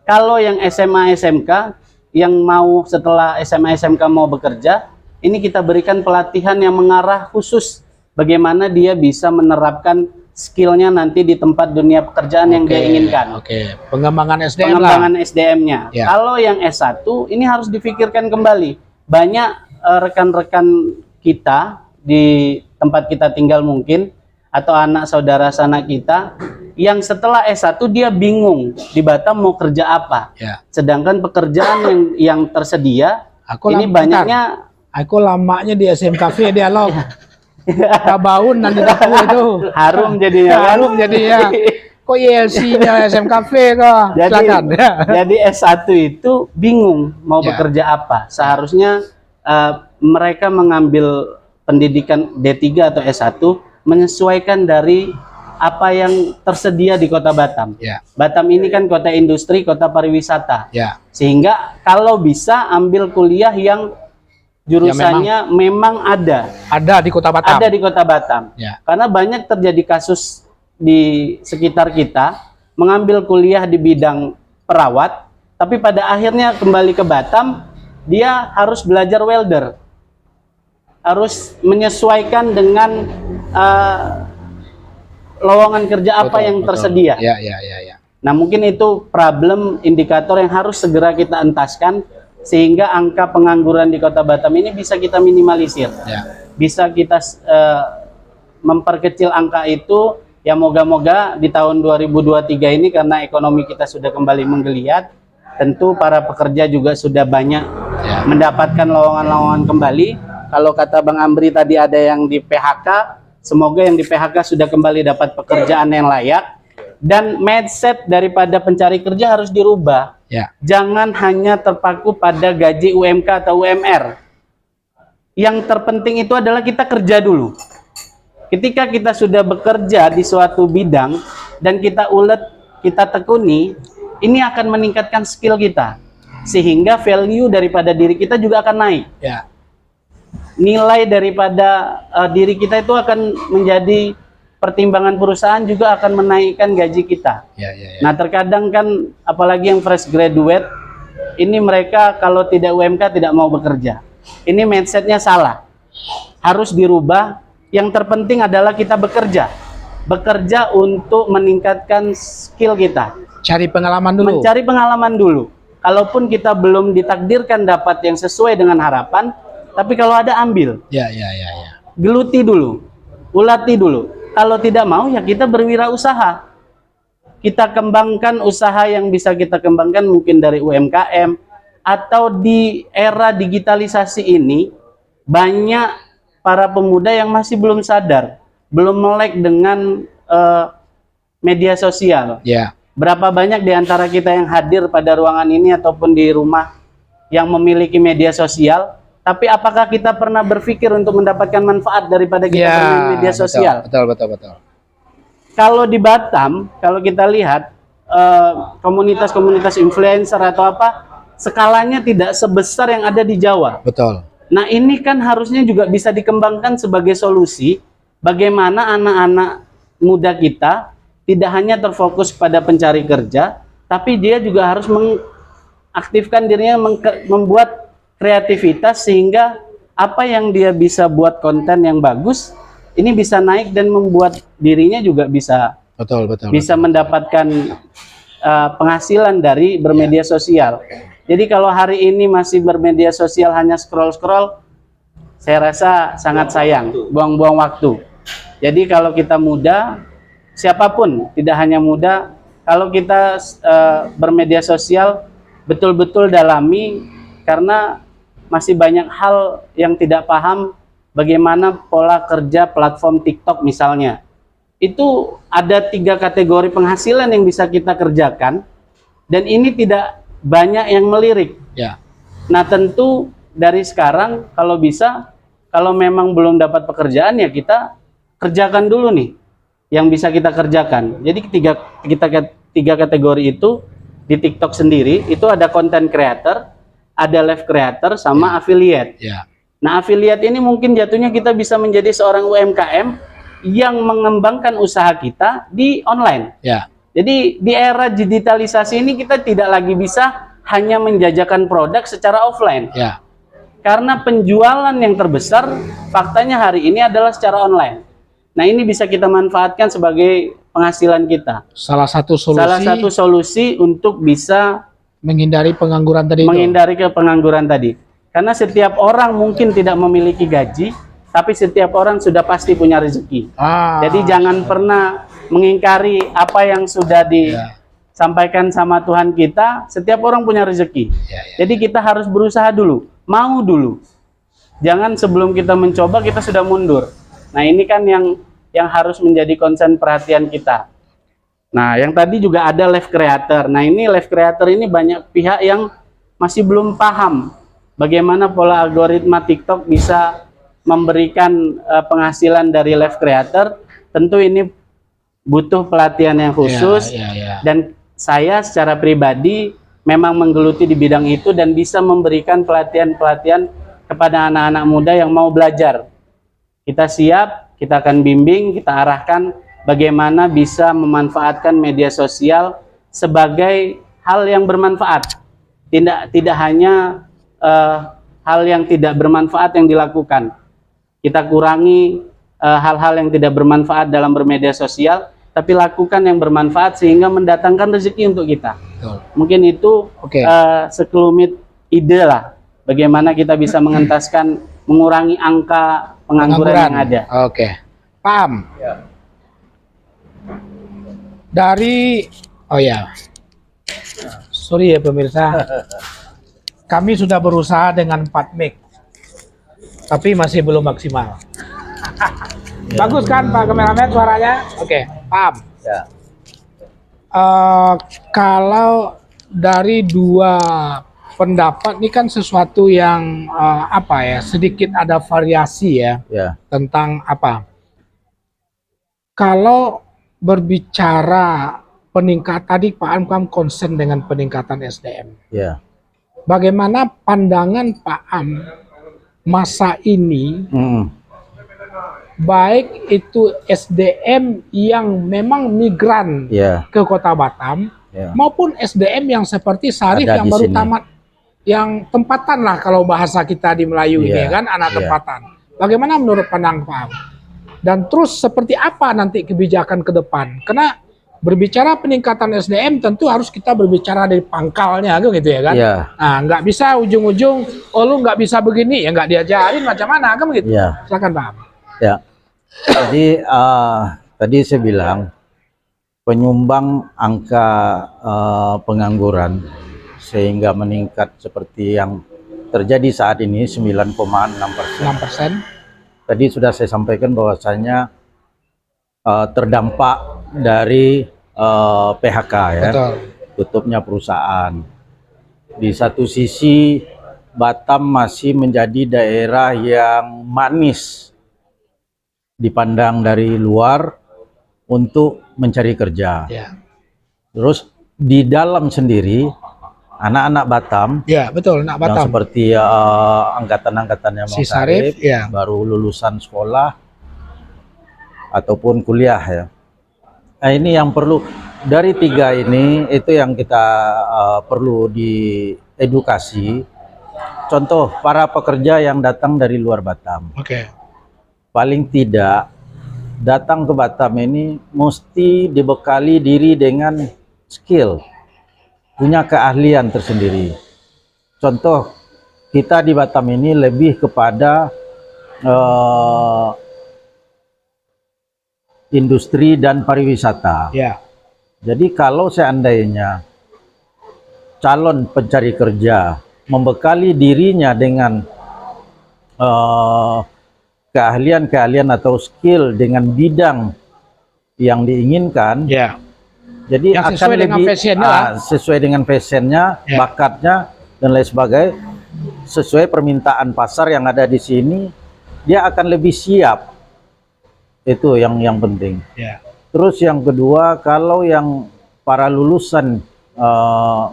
Kalau yang SMA, SMK yang mau setelah SMA, SMK mau bekerja, ini kita berikan pelatihan yang mengarah khusus bagaimana dia bisa menerapkan skillnya nanti di tempat dunia pekerjaan yang dia inginkan. Pengembangan SDM pengembangan SDM-nya. Kalau yang S1 ini harus difikirkan kembali. Banyak rekan-rekan kita di tempat kita tinggal mungkin atau anak saudara sanak kita yang setelah S1 dia bingung di Batam mau kerja apa. Sedangkan pekerjaan yang tersedia ini banyaknya. Aku lamanya di SMKV dialog. Kabaun nanti aku itu harum jadinya kan? Harum jadinya. Kok YLC-nya SMKV kok? Jadi S1 itu bingung mau bekerja apa. Seharusnya mereka mengambil pendidikan D3 atau S1 menyesuaikan dari apa yang tersedia di Kota Batam. Batam ini kan kota industri, kota pariwisata. Sehingga kalau bisa ambil kuliah yang jurusannya memang ada di Kota Batam. Ada di Kota Batam. Karena banyak terjadi kasus di sekitar kita mengambil kuliah di bidang perawat, tapi pada akhirnya kembali ke Batam dia harus belajar welder, harus menyesuaikan dengan lowongan kerja apa yang tersedia. Nah, mungkin itu problem indikator yang harus segera kita entaskan sehingga angka pengangguran di Kota Batam ini bisa kita minimalisir. Bisa kita memperkecil angka itu. Ya moga-moga di tahun 2023 ini karena ekonomi kita sudah kembali menggeliat, tentu para pekerja juga sudah banyak mendapatkan lowongan-lowongan kembali. Kalau kata Bang Amri tadi ada yang di PHK, semoga yang di PHK sudah kembali dapat pekerjaan yang layak. Dan mindset daripada pencari kerja harus dirubah. Jangan hanya terpaku pada gaji UMK atau UMR. Yang terpenting itu adalah kita kerja dulu. Ketika kita sudah bekerja di suatu bidang dan kita ulet, kita tekuni, ini akan meningkatkan skill kita. Sehingga value daripada diri kita juga akan naik. Nilai daripada diri kita itu akan menjadi pertimbangan perusahaan, juga akan menaikkan gaji kita. Nah, terkadang kan apalagi yang fresh graduate, ini mereka kalau tidak UMK tidak mau bekerja. Ini mindsetnya salah. Harus dirubah. Yang terpenting adalah kita bekerja untuk meningkatkan skill kita. Cari pengalaman dulu. Mencari pengalaman dulu. Kalaupun kita belum ditakdirkan dapat yang sesuai dengan harapan, tapi kalau ada ambil. Geluti dulu, ulati dulu. Kalau tidak mau ya kita berwirausaha. Kita kembangkan usaha yang bisa kita kembangkan mungkin dari UMKM atau di era digitalisasi ini banyak para pemuda yang masih belum sadar, belum melek dengan media sosial. Berapa banyak di antara kita yang hadir pada ruangan ini ataupun di rumah yang memiliki media sosial, tapi apakah kita pernah berpikir untuk mendapatkan manfaat daripada kita bermain media sosial? Betul. Kalau di Batam, kalau kita lihat komunitas-komunitas influencer atau apa, skalanya tidak sebesar yang ada di Jawa. Betul. Nah, ini kan harusnya juga bisa dikembangkan sebagai solusi bagaimana anak-anak muda kita tidak hanya terfokus pada pencari kerja, tapi dia juga harus mengaktifkan dirinya, membuat kreativitas sehingga apa yang dia bisa buat konten yang bagus ini bisa naik dan membuat dirinya juga bisa mendapatkan penghasilan dari bermedia sosial. Jadi kalau hari ini masih bermedia sosial hanya scroll-scroll, saya rasa sangat sayang, buang-buang waktu. Jadi kalau kita muda, siapapun, tidak hanya muda, kalau kita bermedia sosial betul-betul dalami, karena masih banyak hal yang tidak paham bagaimana pola kerja platform TikTok misalnya. Itu ada 3 kategori penghasilan yang bisa kita kerjakan, dan ini tidak banyak yang melirik. Ya. Nah, tentu dari sekarang kalau bisa, kalau memang belum dapat pekerjaan ya kita kerjakan dulu nih yang bisa kita kerjakan. Jadi tiga kategori itu di TikTok sendiri itu ada content creator, ada live creator, sama affiliate. Ya. Nah, affiliate ini mungkin jatuhnya kita bisa menjadi seorang UMKM yang mengembangkan usaha kita di online. Ya. Jadi di era digitalisasi ini kita tidak lagi bisa hanya menjajakan produk secara offline. Ya. Karena penjualan yang terbesar faktanya hari ini adalah secara online. Nah, ini bisa kita manfaatkan sebagai penghasilan kita. Salah satu solusi untuk bisa menghindari pengangguran tadi. Pengangguran tadi. Karena setiap orang mungkin tidak memiliki gaji, tapi setiap orang sudah pasti punya rezeki. Jadi jangan pernah mengingkari apa yang sudah disampaikan sama Tuhan kita. Setiap orang punya rezeki. Jadi kita harus berusaha dulu, mau dulu. Jangan sebelum kita mencoba kita sudah mundur. Nah, ini kan yang harus menjadi konsen perhatian kita. Nah, yang tadi juga ada live creator. Nah, ini live creator ini banyak pihak yang masih belum paham bagaimana pola algoritma TikTok bisa memberikan penghasilan dari live creator. Tentu ini butuh pelatihan yang khusus. Dan saya secara pribadi memang menggeluti di bidang itu dan bisa memberikan pelatihan-pelatihan kepada anak-anak muda yang mau belajar. Kita siap, kita akan bimbing, kita arahkan bagaimana bisa memanfaatkan media sosial sebagai hal yang bermanfaat. Tidak hanya hal yang tidak bermanfaat yang dilakukan. Kita kurangi hal-hal yang tidak bermanfaat dalam bermedia sosial, tapi lakukan yang bermanfaat sehingga mendatangkan rezeki untuk kita. Mungkin itu sekelumit ide lah, bagaimana kita bisa mengentaskan, mengurangi angka pengangguran yang ada. Paham. Dari sorry ya pemirsa, kami sudah berusaha dengan 4 mic, tapi masih belum maksimal. Bagus kan Pak Kameramen suaranya? Paham. Kalau dari 2 pendapat ini kan sesuatu yang sedikit ada variasi ya. Tentang apa? Kalau berbicara peningkat tadi Pak Am concern dengan peningkatan SDM. Bagaimana pandangan Pak Am masa ini, baik itu SDM yang memang migran ke Kota Batam, maupun SDM yang seperti Sarif yang baru tamat, yang tempatan lah kalau bahasa kita di Melayu ini kan, anak tempatan. Bagaimana menurut pandangan Pak Am? Dan terus seperti apa nanti kebijakan ke depan? Karena berbicara peningkatan SDM tentu harus kita berbicara dari pangkalnya gitu ya kan. Nah, nggak bisa ujung-ujung lu nggak bisa begini ya, nggak diajarin macam mana kan begitu. Silakan Pak Am. Jadi tadi saya bilang penyumbang angka pengangguran sehingga meningkat seperti yang terjadi saat ini 9,6%. Tadi sudah saya sampaikan bahwasanya terdampak dari PHK tutupnya perusahaan. Di satu sisi Batam masih menjadi daerah yang manis dipandang dari luar untuk mencari kerja. Terus di dalam sendiri anak-anak Batam Ya, betul, anak yang Batam. seperti angkatan-angkatannya Si Mang Sarif, ya. baru lulusan sekolah ataupun kuliah ya. Nah, ini yang perlu dari 3 ini itu yang kita perlu diedukasi. Contoh para pekerja yang datang dari luar Batam, Oke. paling tidak datang ke Batam ini mesti dibekali diri dengan skill, punya keahlian tersendiri. Contoh kita di Batam ini lebih kepada industri dan pariwisata. Ya. Jadi kalau seandainya calon pencari kerja membekali dirinya dengan keahlian-keahlian atau skill dengan bidang yang diinginkan, Ya. jadi Yang akan sesuai dengan lebih passionnya lah. sesuai dengan passionnya, Ya. bakatnya dan lain sebagainya, sesuai permintaan pasar yang ada di sini, dia akan lebih siap. Itu yang penting. Ya. Terus yang kedua, kalau yang para lulusan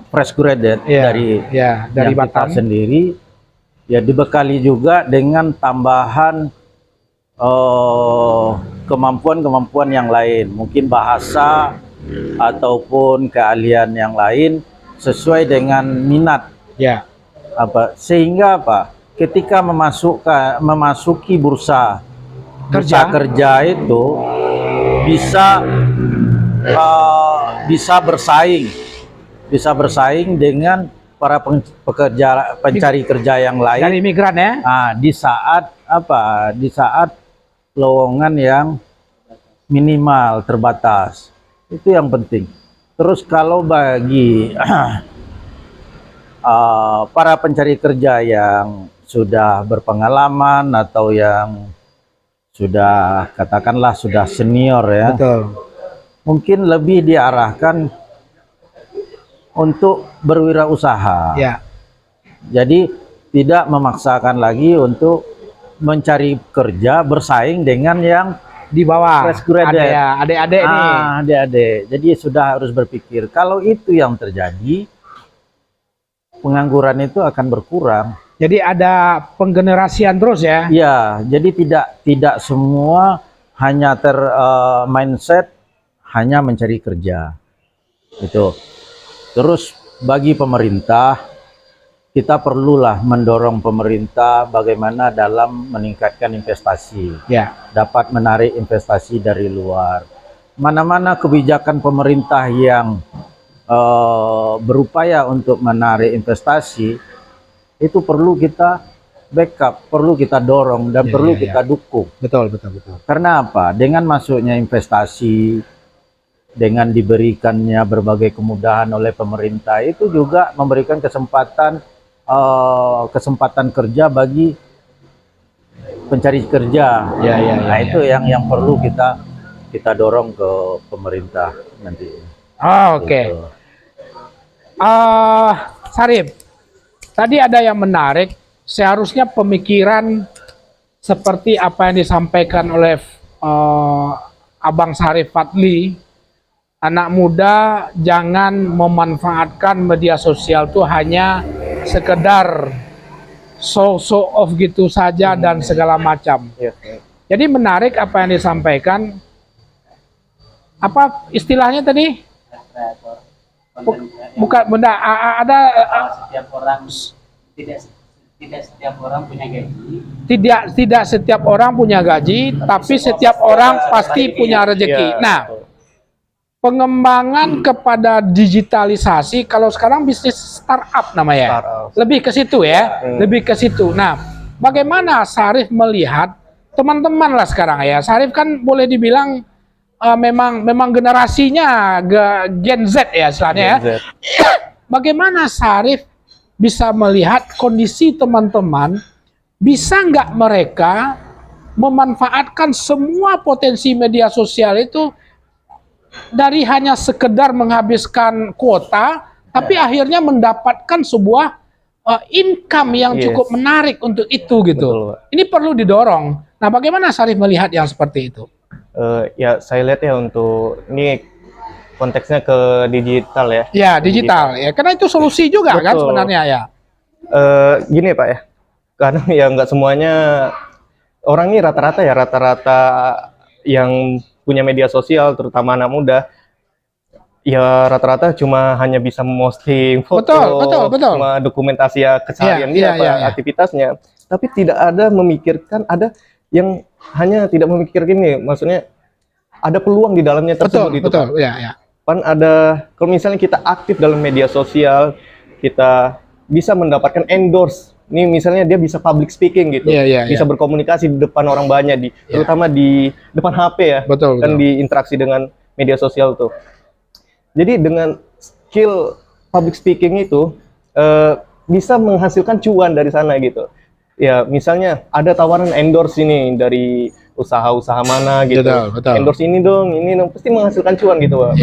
fresh graduate Ya. dari Dari yang kita Batam. sendiri, ya dibekali juga dengan tambahan kemampuan-kemampuan yang lain, mungkin bahasa ataupun keahlian yang lain sesuai dengan minat Ya. sehingga ketika memasuki bursa kerja itu bisa bersaing dengan para pencari kerja yang lain. Dari imigran ya. Nah, di saat lowongan yang minimal terbatas, itu yang penting. Terus kalau bagi para pencari kerja yang sudah berpengalaman atau yang sudah katakanlah sudah senior ya, Betul. mungkin lebih diarahkan untuk berwirausaha. Ya. Jadi tidak memaksakan lagi untuk mencari kerja bersaing dengan yang Di bawah. fresh graduate. Adik-adik nih. Adik-adik. Jadi sudah harus berpikir kalau itu yang terjadi, pengangguran itu akan berkurang. Jadi ada penggenerasian terus ya. Ya, jadi tidak semua hanya mindset hanya mencari kerja. Itu. Terus bagi pemerintah, kita perlulah mendorong pemerintah bagaimana dalam meningkatkan investasi. Ya. Dapat menarik investasi dari luar. Mana-mana kebijakan pemerintah yang berupaya untuk menarik investasi, itu perlu kita backup, perlu kita dorong dan perlu kita dukung. Betul. Karena apa? Dengan masuknya investasi, dengan diberikannya berbagai kemudahan oleh pemerintah, itu juga memberikan kesempatan kerja bagi pencari kerja. Nah, itu yang perlu kita dorong ke pemerintah nanti. Oke. Gitu. Sarif, tadi ada yang menarik. Seharusnya pemikiran seperti apa yang disampaikan oleh Abang Sarif Fadli, anak muda jangan memanfaatkan media sosial itu hanya sekedar show off gitu saja dan segala macam. Jadi menarik apa yang disampaikan. Apa istilahnya tadi? Bukan benda ada Setiap orang tidak setiap orang punya gaji. tidak setiap orang punya gaji, tapi setiap orang pasti punya rezeki. Nah, pengembangan kepada digitalisasi, kalau sekarang bisnis startup namanya, lebih ke situ ya, lebih ke situ. Nah, bagaimana Sarif melihat teman-teman lah sekarang ya? Sarif kan boleh dibilang memang generasinya Gen Z ya istilahnya ya. Bagaimana Sarif bisa melihat kondisi teman-teman, bisa nggak mereka memanfaatkan semua potensi media sosial itu dari hanya sekedar menghabiskan kuota, tapi akhirnya mendapatkan sebuah income yang cukup menarik untuk itu gitu. Ini perlu didorong. Nah, bagaimana Sarif melihat yang seperti itu? Ya saya lihat ya untuk ini konteksnya ke digital ya. Ya, digital. Ya, karena itu solusi juga kan Betul. sebenarnya ya. Gini Pak ya, karena ya nggak semuanya orang ini rata-rata yang punya media sosial, terutama anak muda, ya rata-rata cuma hanya bisa memposting foto, Betul. cuma dokumentasi ya keseharian dia, aktivitasnya, tapi tidak ada memikirkan, ada yang hanya tidak memikirkan ini, maksudnya ada peluang di dalamnya tersebut. Betul. Ya. Kan ada, kalau misalnya kita aktif dalam media sosial, kita bisa mendapatkan endorse. Ini misalnya dia bisa public speaking gitu, bisa berkomunikasi di depan orang banyak, terutama di depan HP ya, kan diinteraksi dengan media sosial tuh. Jadi dengan skill public speaking itu bisa menghasilkan cuan dari sana gitu. Ya misalnya ada tawaran endorse ini dari usaha-usaha mana gitu, endorse ini dong, pasti menghasilkan cuan gitu Pak.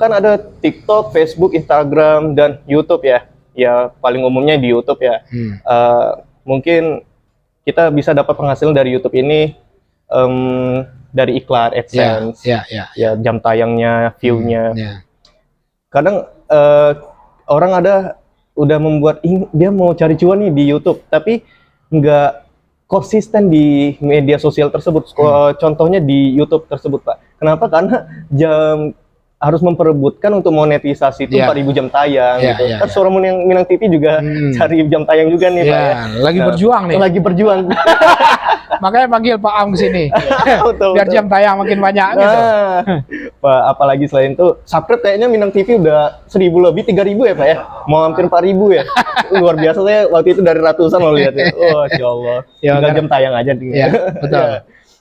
Kan ada TikTok, Facebook, Instagram, dan YouTube ya. Ya paling umumnya di YouTube ya. Mungkin kita bisa dapat penghasilan dari YouTube ini dari iklan, AdSense, ya jam tayangnya, view-nya. Kadang orang udah membuat dia mau cari cuan nih di YouTube, tapi nggak konsisten di media sosial tersebut. Contohnya di YouTube tersebut Pak. Kenapa? Karena harus memperebutkan untuk monetisasi itu 4.000 jam tayang gitu. Kan Suara Minang TV juga cari jam tayang juga nih Pak ya. Lagi berjuang nih. Lagi berjuang. Makanya panggil Pak Am ke sini. Biar jam tayang makin banyak gitu. Pak, apalagi selain itu, subscribe kayaknya Minang TV udah 1.000 lebih, 3.000 ya Pak ya? Mau hampir 4.000 ya? Luar biasa, saya waktu itu dari ratusan loh lihatnya. Oh, Insya Allah. Tinggal jam tayang aja. Iya, betul.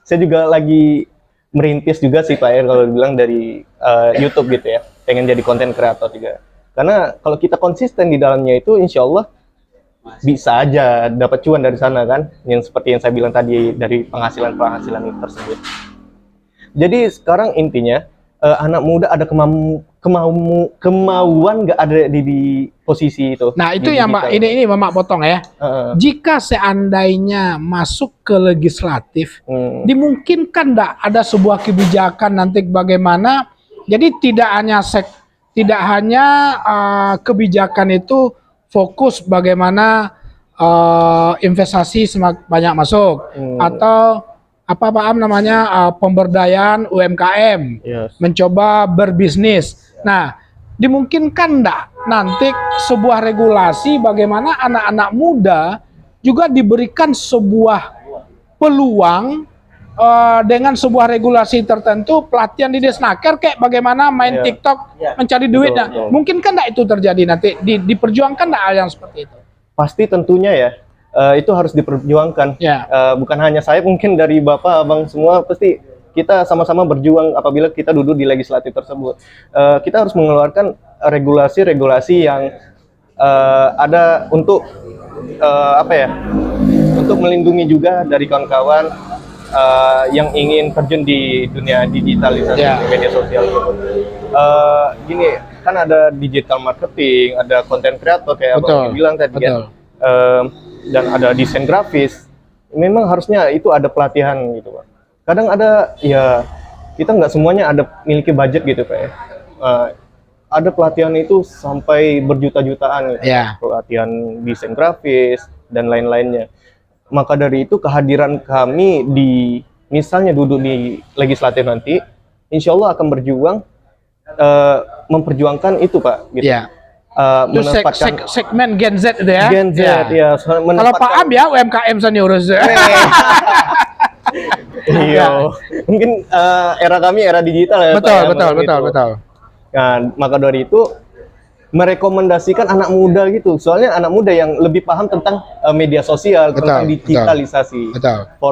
Saya juga lagi merintis juga sih Pak ya, kalau dibilang dari YouTube gitu ya, pengen jadi konten kreator juga. Karena kalau kita konsisten di dalamnya itu, insya Allah bisa aja dapat cuan dari sana kan, yang seperti yang saya bilang tadi dari penghasilan tersebut. Jadi sekarang intinya anak muda ada kemauan nggak ada di posisi itu. Nah itu ya Mbak, ini Mamak potong ya. Jika seandainya masuk ke legislatif, dimungkinkan nggak ada sebuah kebijakan nanti bagaimana? Jadi tidak hanya kebijakan itu fokus bagaimana investasi semakin banyak masuk, atau apa Pak Am namanya pemberdayaan UMKM, mencoba berbisnis. Nah, dimungkinkan enggak nanti sebuah regulasi bagaimana anak-anak muda juga diberikan sebuah peluang dengan sebuah regulasi tertentu, pelatihan di Desnaker kayak bagaimana main TikTok mencari duitnya. Mungkinkan enggak itu terjadi nanti, diperjuangkan enggak hal yang seperti itu? Pasti tentunya ya. Itu harus diperjuangkan. Bukan hanya saya, mungkin dari Bapak, Abang semua, pasti kita sama-sama berjuang apabila kita duduk di legislatif tersebut. Kita harus mengeluarkan regulasi-regulasi yang ada untuk untuk melindungi juga dari kawan-kawan yang ingin terjun di dunia digitalisasi media sosial. Gini, kan ada digital marketing, ada content creator kayak Abang bilang tadi kan. Dan ada desain grafis, memang harusnya itu ada pelatihan gitu Pak. Kadang ada ya, kita nggak semuanya ada miliki budget gitu Pak ya. Ada pelatihan itu sampai berjuta-jutaan gitu. Pelatihan desain grafis dan lain-lainnya. Maka dari itu kehadiran kami misalnya duduk di legislatif nanti, insya Allah akan berjuang memperjuangkan itu Pak gitu. Itu segmen Gen Z itu ya. Gen Z ya. Kalau Pak Am ya UMKM sana urus. Iya. Mungkin era kami era digital ya. Betul. Nah, maka dari itu merekomendasikan anak muda gitu. Soalnya anak muda yang lebih paham tentang media sosial, tentang digitalisasi. 4.0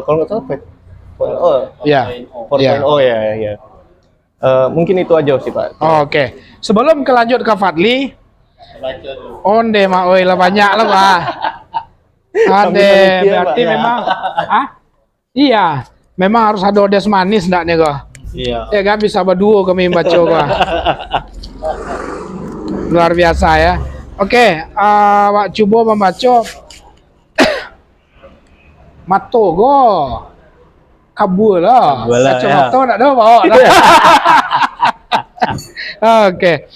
kalau nggak salah 4.0. Ya. 4.0 ya. Mungkin itu aja sih Pak. Oke. Sebelum kelanjut ke Fadli, onde mah oi lah banyak lah Pak. Ade berarti memang iya, memang harus ada odes manis ndak nih kok. Iya. Ya kan bisa berdua kami baca kok. Luar biasa ya. Oke, Wak coba membaca Matogo. kabur lah. Kabur lah, Kacamata nak ada bawa. Oke.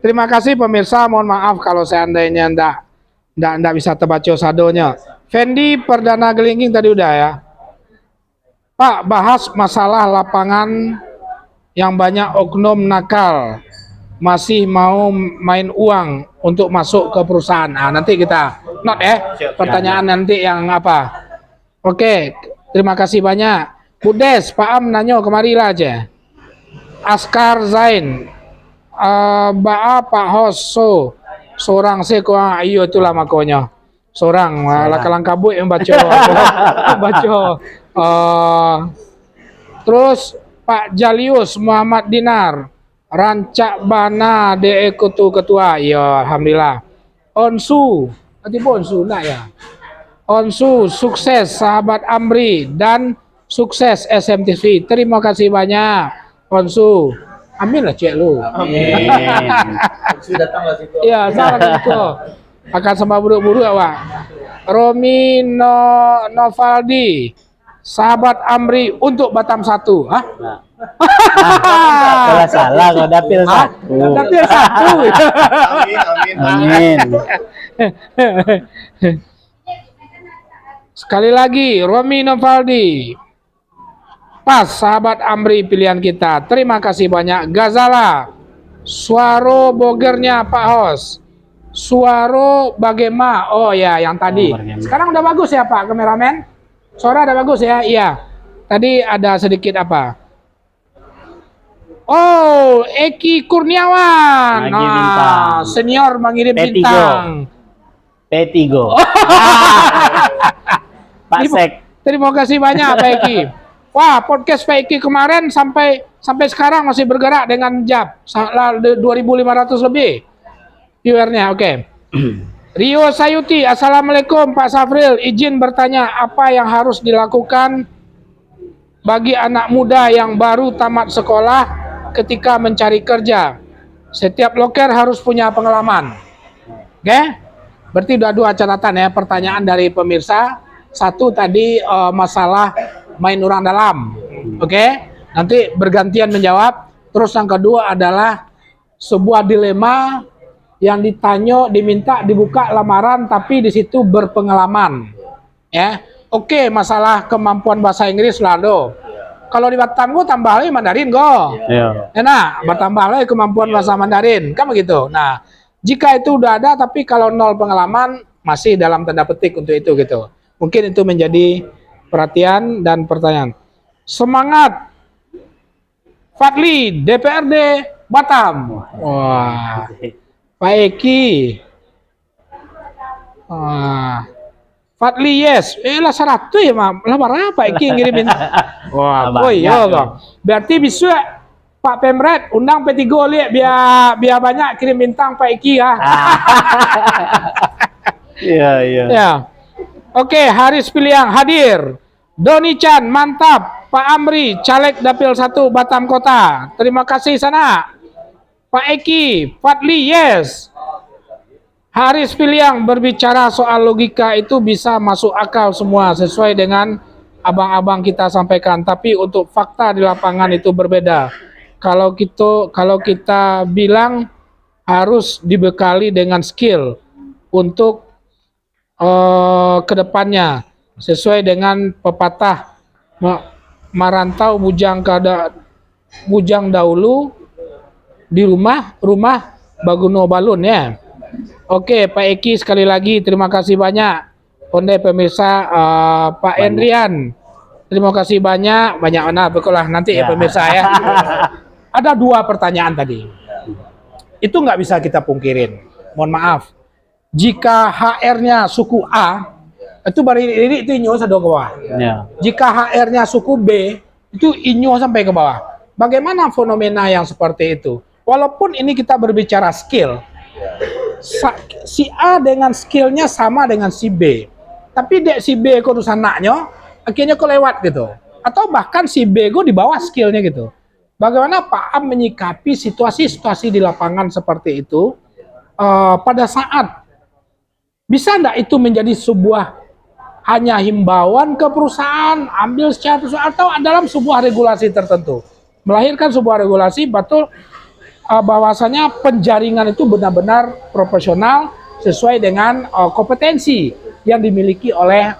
Terima kasih pemirsa, mohon maaf kalau seandainya ndak bisa terbaca sadonya. Fendi Perdana Gelingking tadi udah ya. Pak, bahas masalah lapangan yang banyak oknum nakal masih mau main uang untuk masuk ke perusahaan. Nah, nanti kita not pertanyaan nanti yang apa. Oke, terima kasih banyak. Budes, Pak Am nanyo kemarilah aja. Askar Zain, Pak Hoso, seorang sekuang ayo itulah makonya. Seorang lakalang kabut yang baca. Terus Pak Jalius Muhammad Dinar, Rancak Bana DE Ketua. Ya, alhamdulillah. Onsu, nanti Onsu nak ya. Onsu, sukses sahabat Amri dan sukses SMTV. Terima kasih banyak Onsu. Amin lah cek lu. Amin. Sudah datang situ. Ya, salah itu. Akan sama buruk-buruk awak. Romi Novaldi, sahabat Amri untuk Batam 1. Hah? Kalau salah kau dapil 1. Dapil 1. Amin. Sekali lagi, Romi Novaldi. Pas sahabat Amri pilihan kita. Terima kasih banyak. Gazala, suara bogernya Pak Hos. Suara bagaimana? Oh ya, yang tadi. Sekarang udah bagus ya Pak kameramen? Suara udah bagus ya? Iya. Tadi ada sedikit apa? Oh, Eki Kurniawan. Lagi bintang. Senior mengirim P3. bintang. P3. Pak Sek. Terima kasih banyak Pak Eki. Wah, podcast Pak Eki kemarin sampai sekarang masih bergerak dengan jab. 2.500 lebih viewernya. Oke. Rio Sayuti, Assalamualaikum Pak Safril, izin bertanya apa yang harus dilakukan bagi anak muda yang baru tamat sekolah ketika mencari kerja. Setiap loker harus punya pengalaman. Oke? Berarti udah 2 catatan ya, pertanyaan dari pemirsa. Satu tadi masalah main orang dalam. Oke? Nanti bergantian menjawab. Terus yang kedua adalah sebuah dilema yang diminta dibuka lamaran tapi di situ berpengalaman. Ya. Oke, masalah kemampuan bahasa Inggris lalu. Kalau di Batam gue tambah lagi Mandarin go. Iya. Enak, bertambah lagi kemampuan bahasa Mandarin, kan begitu. Nah, jika itu udah ada tapi kalau 0 pengalaman masih dalam tanda petik untuk itu gitu. Mungkin itu menjadi perhatian dan pertanyaan. Semangat Fadli DPRD Batam. Wah. Pak Eki. Fadli yes. Lah 100 ya, Mak. Lah berapa Pak Eki ngirimin? Wah, oh iya kok. Berarti bisa Pak Pemret undang P3 lihat biar banyak kirim bintang Pak Eki ya. Iya, iya. Ya. Oke, Haris Piliang hadir. Doni Chan mantap. Pak Amri caleg Dapil 1 Batam Kota. Terima kasih sana. Pak Eki, Fadli, yes. Haris Piliang berbicara soal logika itu bisa masuk akal semua sesuai dengan abang-abang kita sampaikan. Tapi untuk fakta di lapangan itu berbeda. Kalau kita bilang harus dibekali dengan skill untuk kedepannya sesuai dengan pepatah merantau bujang dahulu di rumah baguno balun ya. Oke, Pak Eki sekali lagi terima kasih banyak. Ondai pemirsa Pak Endrian. Terima kasih banyak mana bekolah nanti ya pemirsa ya. Ada 2 pertanyaan tadi. Itu nggak bisa kita pungkirin. Mohon maaf. Jika HR-nya suku A, itu bari itu inyo sampai ke bawah. Ya. Jika HR-nya suku B, itu inyo sampai ke bawah. Bagaimana fenomena yang seperti itu? Walaupun ini kita berbicara skill, si A dengan skillnya sama dengan si B, tapi si B kok urusan anaknya, akhirnya kok lewat gitu. Atau bahkan si B kok di bawah skillnya gitu. Bagaimana Pak Am menyikapi situasi-situasi di lapangan seperti itu pada saat bisa enggak itu menjadi sebuah hanya himbauan ke perusahaan, ambil secara persoalan atau dalam sebuah regulasi tertentu. Melahirkan sebuah regulasi betul bahwasanya penjaringan itu benar-benar profesional sesuai dengan kompetensi yang dimiliki oleh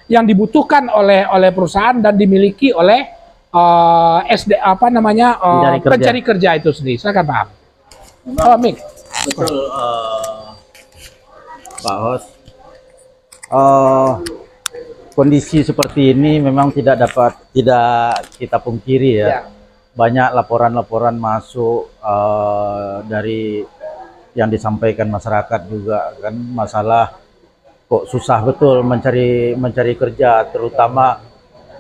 yang dibutuhkan oleh perusahaan dan dimiliki oleh pencari kerja itu sendiri. Silakan Pak. Mik. Betul, Pak Hos. Kondisi seperti ini memang tidak kita pungkiri ya. Banyak laporan-laporan masuk dari yang disampaikan masyarakat juga kan, masalah kok susah betul mencari kerja, terutama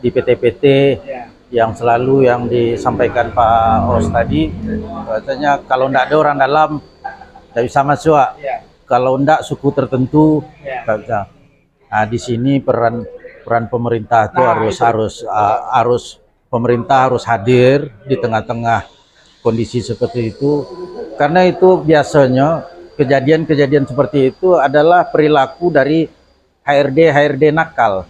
di PT-PT yang selalu yang disampaikan Pak Hos tadi, katanya kalau tidak ada orang dalam tidak bisa masuk, kalau tidak suku tertentu tidak bisa. Nah, di sini peran pemerintah itu harus pemerintah harus hadir di tengah-tengah kondisi seperti itu, karena itu biasanya kejadian-kejadian seperti itu adalah perilaku dari HRD nakal.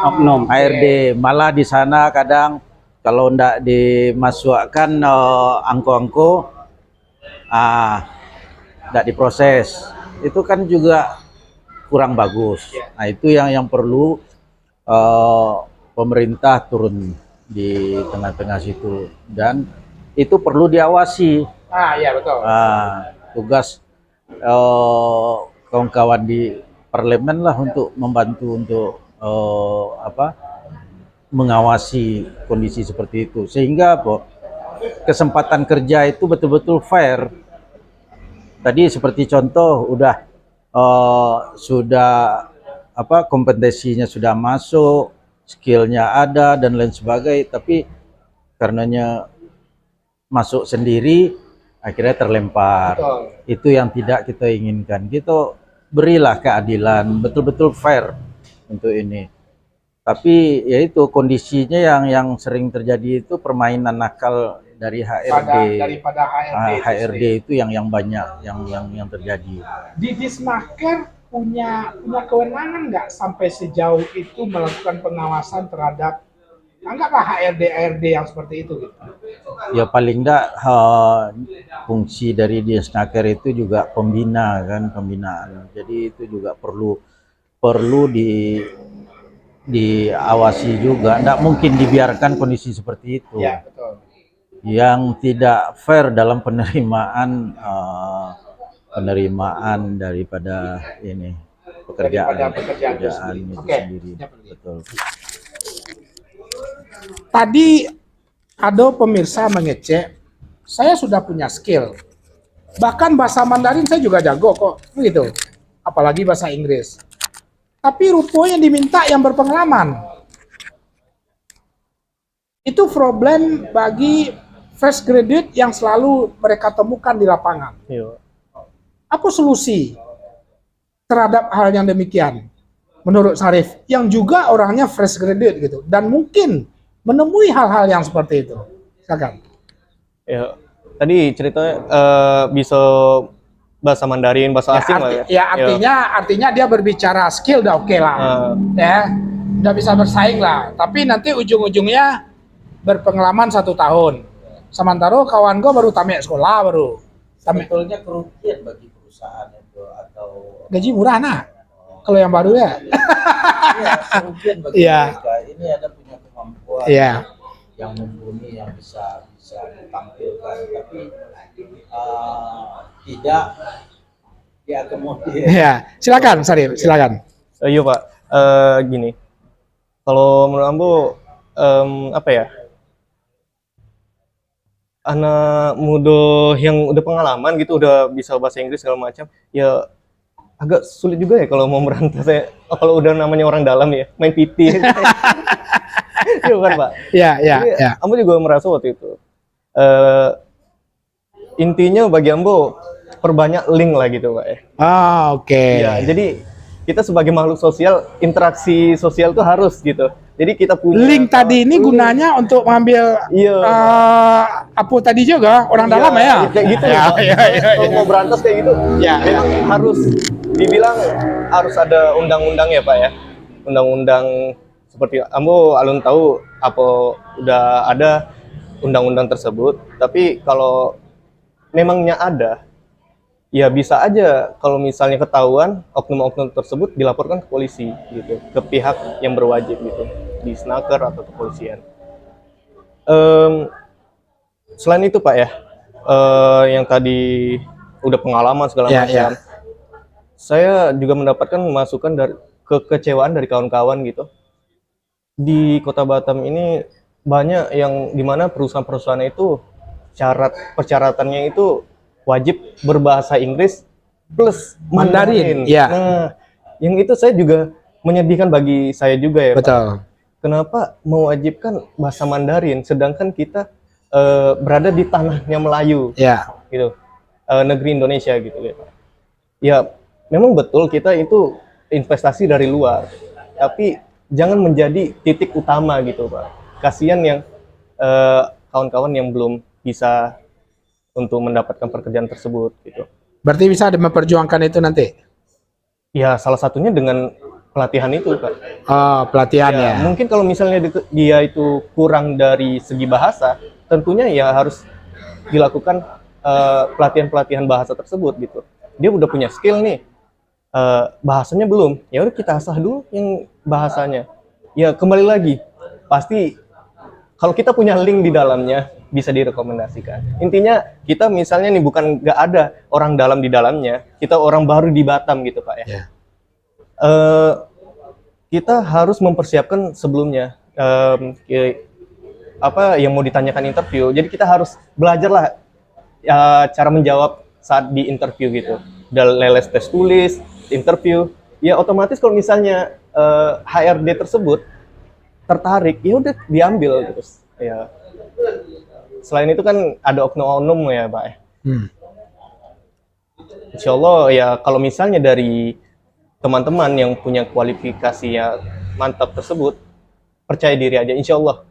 Oknum HRD, malah di sana kadang kalau ndak dimasukkan angko-angko, ndak diproses, itu kan juga kurang bagus. Nah, itu yang perlu pemerintah turun di tengah-tengah situ, dan itu perlu diawasi. Iya betul. Tugas kawan-kawan di parlemen lah untuk membantu untuk mengawasi kondisi seperti itu, sehingga kesempatan kerja itu betul-betul fair. Tadi seperti contoh sudah kompetensinya sudah masuk, skillnya ada dan lain sebagainya, tapi karenanya masuk sendiri akhirnya terlempar. Betul. Itu yang tidak kita inginkan. Kita berilah keadilan, betul-betul fair untuk ini. Tapi yaitu kondisinya yang sering terjadi itu permainan nakal dari HRD. Daripada HRD itu yang banyak yang terjadi. Di Disnaker punya kewenangan nggak sampai sejauh itu melakukan pengawasan terhadap anggaplah HRD yang seperti itu gitu? Ya paling enggak fungsi dari Disnaker itu juga pembinaan. Jadi itu juga perlu diawasi juga. Enggak mungkin dibiarkan kondisi seperti itu. Ya, betul. Yang tidak fair dalam penerimaan daripada ini pekerjaan itu sendiri. Betul. Tadi ada pemirsa mengecek, saya sudah punya skill. Bahkan bahasa Mandarin saya juga jago kok, gitu. Apalagi bahasa Inggris. Tapi rupanya diminta yang berpengalaman. Itu problem bagi fresh graduate yang selalu mereka temukan di lapangan. Apa solusi terhadap hal yang demikian? Menurut Syarif, yang juga orangnya fresh graduate gitu, dan mungkin menemui hal-hal yang seperti itu. Silakan. Ya, tadi ceritanya bisa bahasa Mandarin, bahasa asing lah ya. Ya artinya dia berbicara skill udah oke lah. Ya, udah bisa bersaing lah. Tapi nanti ujung-ujungnya berpengalaman 1 tahun. Sementara kawan gue baru tamat sekolah baru. Sebetulnya kerugian bagi perusahaan itu atau gaji murah nah. Kalau yang baru ya. Iya, kerugian bagi mereka. Ini ada punya kemampuan yang mumpuni yang bisa ditampilkan, tapi tidak diakomodir. Iya, silakan Syarif, silakan. Iya Pak, gini. Kalau menurut Ambo apa ya? Anak muda yang udah pengalaman gitu, udah bisa bahasa Inggris segala macam, ya agak sulit juga ya kalau mau merantau. Kalau udah namanya orang dalam ya, main PT. Iya kan Pak? Iya. Ambo juga merasa waktu itu. Intinya bagi Ambo perbanyak link lah gitu Pak ya. Oke. Ya, jadi kita sebagai makhluk sosial, interaksi sosial tuh harus gitu. Jadi kita punya link tadi ini gunanya untuk mengambil apa tadi juga orang dalam ya. Kayak gitu. Kalau mau berantas kayak gitu, memang harus dibilang harus ada undang-undang ya Pak ya. undang-undang seperti ambo alun tahu apa udah ada undang-undang tersebut, tapi kalau memangnya ada, ya bisa aja kalau misalnya ketahuan oknum-oknum tersebut dilaporkan ke polisi gitu, ke pihak yang berwajib gitu, di Snaker atau kepolisian. Selain itu Pak ya, yang tadi udah pengalaman segala macam, saya juga mendapatkan masukan dari kekecewaan dari kawan-kawan gitu. Di Kota Batam ini banyak yang dimana perusahaan-perusahaan itu persyaratannya itu wajib berbahasa Inggris plus Mandarin. Ya. Nah, yang itu saya juga menyedihkan bagi saya juga ya, Pak. Betul. Kenapa mewajibkan bahasa Mandarin sedangkan kita berada di tanahnya Melayu, Ya. gitu, negeri Indonesia gitu ya, Pak. Ya, memang betul kita itu investasi dari luar, tapi jangan menjadi titik utama gitu, Pak. Kasihan yang kawan-kawan yang belum bisa untuk mendapatkan pekerjaan tersebut gitu. Berarti bisa memperjuangkan itu nanti? Ya, salah satunya dengan pelatihan itu, Pak. Oh, pelatihan ya. Mungkin kalau misalnya dia itu kurang dari segi bahasa, tentunya ya harus dilakukan pelatihan-pelatihan bahasa tersebut gitu. Dia udah punya skill nih, bahasanya belum, ya udah kita asah dulu yang bahasanya. Ya kembali lagi, pasti kalau kita punya link di dalamnya bisa direkomendasikan. Intinya kita misalnya nih bukan nggak ada orang dalam di dalamnya, kita orang baru di Batam gitu Pak ya. Yeah. Kita harus mempersiapkan sebelumnya apa yang mau ditanyakan interview. Jadi kita harus belajarlah cara menjawab saat di interview gitu. Udah leles tes tulis, interview, ya otomatis kalau misalnya HRD tersebut tertarik, ya udah diambil gitu. Ya. Selain itu kan ada oknum-oknum ya, Pak. Insya Allah ya kalau misalnya dari teman-teman yang punya kualifikasi yang mantap tersebut, percaya diri aja, insya Allah.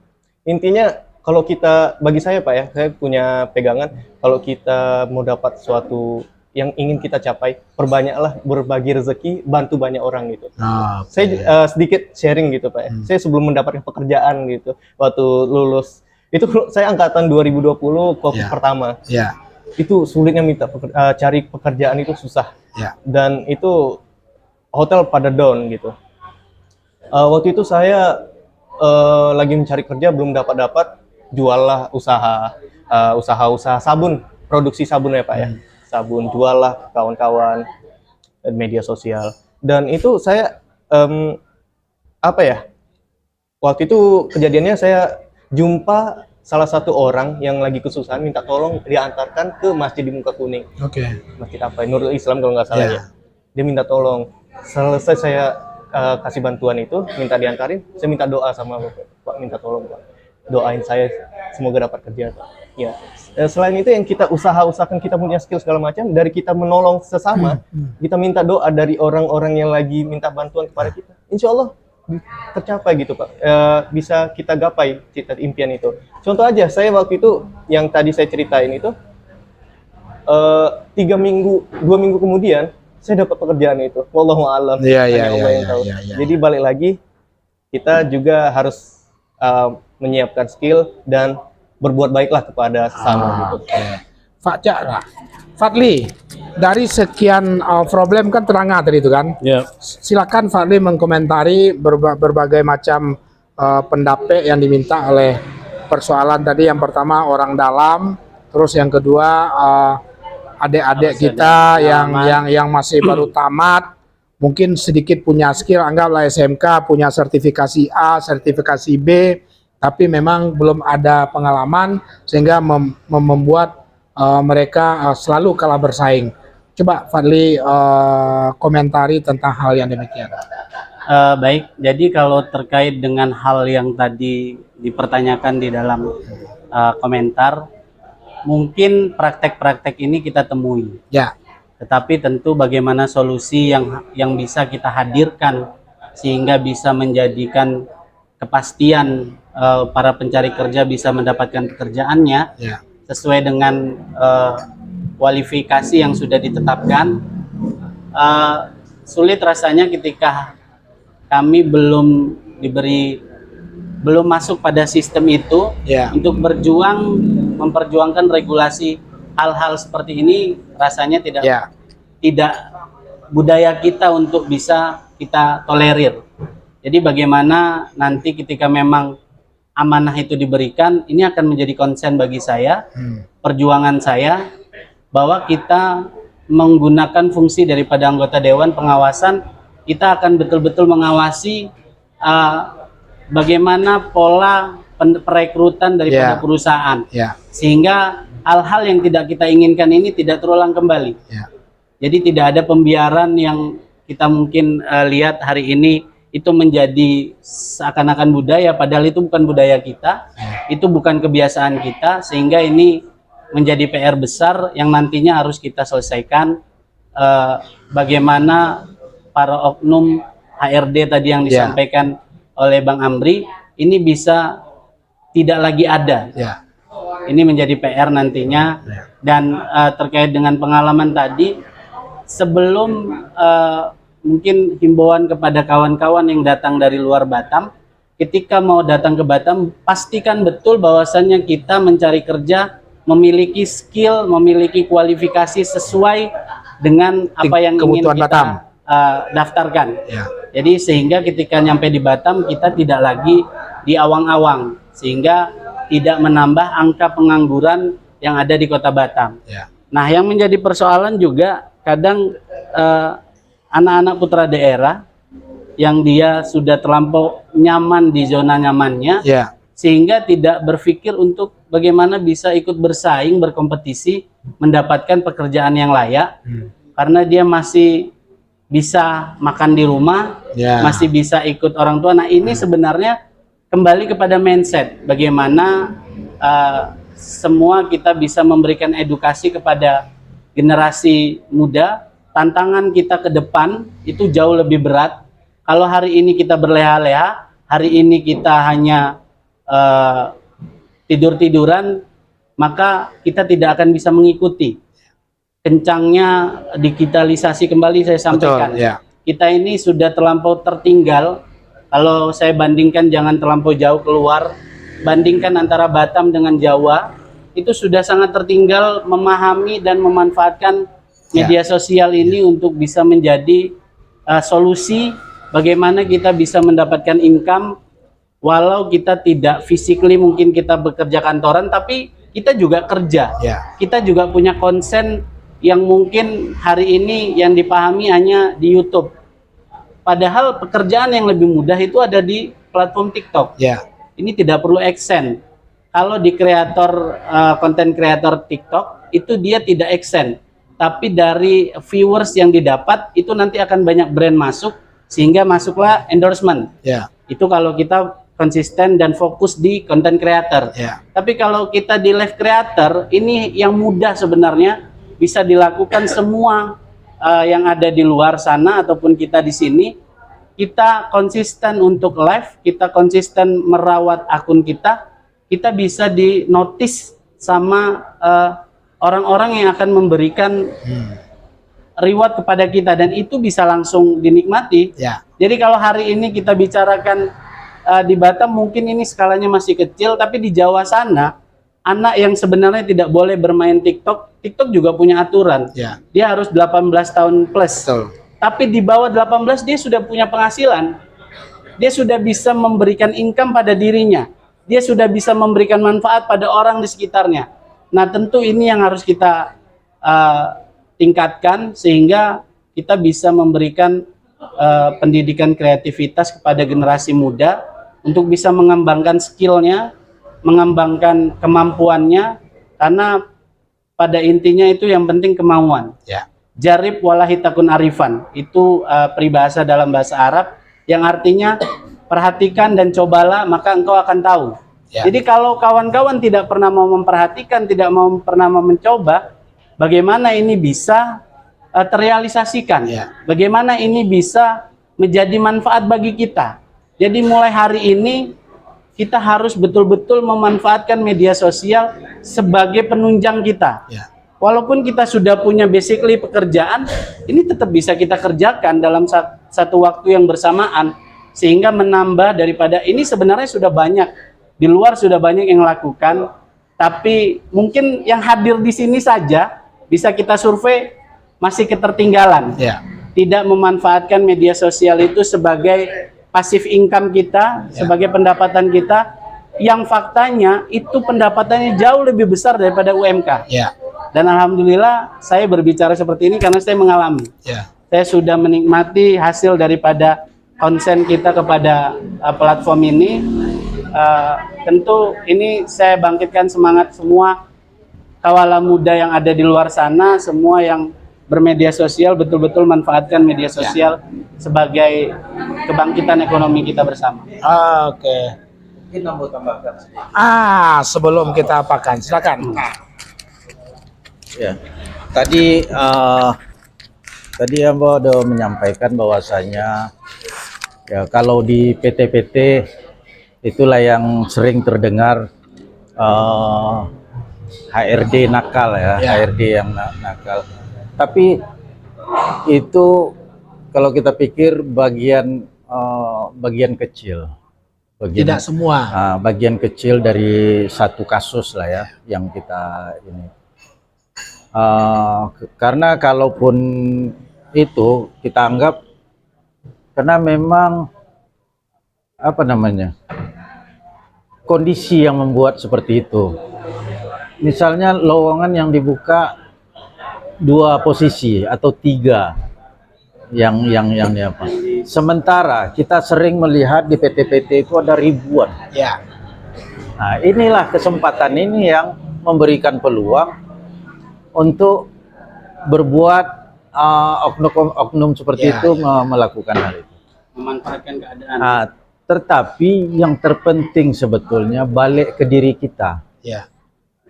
Intinya kalau kita, bagi saya Pak ya, saya punya pegangan, kalau kita mau dapat suatu yang ingin kita capai, perbanyaklah berbagi rezeki, bantu banyak orang gitu. Oh, okay. Saya sedikit sharing gitu Pak ya. Saya sebelum mendapatkan pekerjaan gitu, waktu lulus, itu saya angkatan 2020 COVID pertama. Itu sulitnya cari pekerjaan itu susah. Dan itu hotel pada down gitu. Waktu itu saya lagi mencari kerja, belum dapat, jualah usaha sabun, produksi sabun ya Pak ya. Sabun, jual lah kawan-kawan, media sosial. Dan itu saya apa ya, waktu itu kejadiannya saya jumpa salah satu orang yang lagi kesusahan, minta tolong diantarkan ke masjid di Muka Kuning. Masjid apa, Nurul Islam kalau nggak salah ya. Dia minta tolong, selesai saya kasih bantuan itu, minta diantarin, saya minta doa sama Pak, minta tolong Pak, doain saya semoga dapat kerja Pak. Ya. Selain itu yang kita usahakan, kita punya skill segala macam, dari kita menolong sesama, kita minta doa dari orang-orang yang lagi minta bantuan kepada kita, insya Allah tercapai gitu Pak, bisa kita gapai cita impian itu. Contoh aja, saya waktu itu yang tadi saya ceritain itu 2 minggu kemudian saya dapat pekerjaan itu. Wallahu a'lam. Hanya Allah yang tahu. Jadi balik lagi, kita juga harus menyiapkan skill dan berbuat baiklah kepada sesama gitu. Fadli, dari sekian problem kan terangah tadi itu kan. Silakan Fadli mengkomentari berbagai macam pendapat yang diminta oleh persoalan tadi. Yang pertama orang dalam, terus yang kedua adik-adik kita yang masih baru tamat, mungkin sedikit punya skill, anggaplah SMK, punya sertifikasi A, sertifikasi B, tapi memang belum ada pengalaman sehingga membuat mereka selalu kalah bersaing. Coba Fadli komentari tentang hal yang demikian. Baik, jadi kalau terkait dengan hal yang tadi dipertanyakan di dalam komentar, mungkin praktek-praktek ini kita temui. Tetapi tentu bagaimana solusi yang bisa kita hadirkan sehingga bisa menjadikan kepastian para pencari kerja bisa mendapatkan pekerjaannya sesuai dengan kualifikasi yang sudah ditetapkan. Sulit rasanya ketika kami belum masuk pada sistem itu untuk memperjuangkan regulasi hal-hal seperti ini. Rasanya tidak budaya kita untuk bisa kita tolerir. Jadi bagaimana nanti ketika memang amanah itu diberikan, ini akan menjadi konsen bagi saya, perjuangan saya, bahwa kita menggunakan fungsi daripada anggota Dewan Pengawasan, kita akan betul-betul mengawasi bagaimana pola perekrutan daripada perusahaan, sehingga hal-hal yang tidak kita inginkan ini tidak terulang kembali. Jadi tidak ada pembiaran yang kita mungkin lihat hari ini itu menjadi seakan-akan budaya, padahal itu bukan budaya kita, itu bukan kebiasaan kita, sehingga ini menjadi PR besar yang nantinya harus kita selesaikan. Bagaimana para oknum HRD tadi yang disampaikan oleh Bang Amri, ini bisa tidak lagi ada. Ini menjadi PR nantinya. Dan terkait dengan pengalaman tadi, sebelum mungkin himbauan kepada kawan-kawan yang datang dari luar Batam, ketika mau datang ke Batam, pastikan betul bahwasannya kita mencari kerja memiliki skill, memiliki kualifikasi sesuai dengan apa yang ingin kita daftarkan. Jadi sehingga ketika nyampe di Batam, kita tidak lagi di awang-awang, sehingga tidak menambah angka pengangguran yang ada di Kota Batam. Nah, yang menjadi persoalan juga kadang anak-anak putra daerah yang dia sudah terlampau nyaman di zona nyamannya, sehingga tidak berpikir untuk bagaimana bisa ikut bersaing, berkompetisi, mendapatkan pekerjaan yang layak, karena dia masih bisa makan di rumah, masih bisa ikut orang tua. Nah, ini sebenarnya kembali kepada mindset, bagaimana semua kita bisa memberikan edukasi kepada generasi muda. Tantangan kita ke depan itu jauh lebih berat. Kalau hari ini kita berleha-leha, hari ini kita hanya tidur-tiduran, maka kita tidak akan bisa mengikuti kencangnya digitalisasi. Kembali saya sampaikan, kita ini sudah terlampau tertinggal. Kalau saya bandingkan, jangan terlampau jauh keluar, bandingkan antara Batam dengan Jawa, itu sudah sangat tertinggal memahami dan memanfaatkan media sosial ini untuk bisa menjadi solusi bagaimana kita bisa mendapatkan income, walau kita tidak physically mungkin kita bekerja kantoran, tapi kita juga kerja. Kita juga punya konsen yang mungkin hari ini yang dipahami hanya di YouTube. Padahal pekerjaan yang lebih mudah itu ada di platform TikTok. Ini tidak perlu AdSense. Kalau di konten kreator TikTok itu dia tidak AdSense, tapi dari viewers yang didapat itu nanti akan banyak brand masuk, sehingga masuklah endorsement. Itu kalau kita konsisten dan fokus di content creator. Tapi kalau kita di live creator, ini yang mudah sebenarnya, bisa dilakukan semua yang ada di luar sana ataupun kita di sini. Kita konsisten untuk live, kita konsisten merawat akun kita bisa di notice sama orang-orang yang akan memberikan reward kepada kita, dan itu bisa langsung dinikmati. Jadi kalau hari ini kita bicarakan di Batam mungkin ini skalanya masih kecil, tapi di Jawa sana anak yang sebenarnya tidak boleh bermain TikTok juga punya aturan. Dia harus 18 tahun plus. Tapi di bawah 18 dia sudah punya penghasilan. Dia sudah bisa memberikan income pada dirinya. Dia sudah bisa memberikan manfaat pada orang di sekitarnya. Nah, tentu ini yang harus kita tingkatkan, sehingga kita bisa memberikan pendidikan kreativitas kepada generasi muda untuk bisa mengembangkan skillnya, mengembangkan kemampuannya, karena pada intinya itu yang penting kemauan. Jarib walahi takun arifan, itu peribahasa dalam bahasa Arab yang artinya perhatikan dan cobalah maka engkau akan tahu. Jadi kalau kawan-kawan tidak pernah mau memperhatikan, tidak pernah mau mencoba, bagaimana ini bisa terrealisasikan? Bagaimana ini bisa menjadi manfaat bagi kita? Jadi mulai hari ini kita harus betul-betul memanfaatkan media sosial sebagai penunjang kita. Walaupun kita sudah punya basically pekerjaan, ini tetap bisa kita kerjakan dalam satu waktu yang bersamaan. sehingga menambah daripada ini. Sebenarnya sudah banyak di luar, sudah banyak yang lakukan, tapi mungkin yang hadir di sini saja bisa kita survei masih ketertinggalan. Ya. Tidak memanfaatkan media sosial itu sebagai passive income kita, sebagai pendapatan kita, yang faktanya itu pendapatannya jauh lebih besar daripada UMK. Ya. Dan alhamdulillah saya berbicara seperti ini karena saya mengalami. Ya. Saya sudah menikmati hasil daripada konsen kita kepada platform ini. Tentu ini saya bangkitkan semangat semua kawala muda yang ada di luar sana, semua yang bermedia sosial, betul-betul manfaatkan media sosial sebagai kebangkitan ekonomi kita bersama. Oke. Kita mau tambahkan sedikit. Sebelum kita apakan, silakan. Ya, tadi Ambo udah menyampaikan bahwasanya ya kalau di PT-PT itulah yang sering terdengar HRD nakal ya, HRD yang nakal. Tapi itu kalau kita pikir bagian kecil. Tidak semua. Bagian kecil dari satu kasus lah ya yang kita ini. Karena kalaupun itu kita anggap karena memang apa namanya kondisi yang membuat seperti itu. Misalnya lowongan yang dibuka 2 posisi atau 3 yang apa. Sementara kita sering melihat di PT-PT itu ada ribuan. Ya. Nah, inilah kesempatan ini yang memberikan peluang untuk berbuat oknum seperti itu melakukan hal itu. Memanfaatkan keadaan. Tetapi yang terpenting sebetulnya balik ke diri kita. Ya.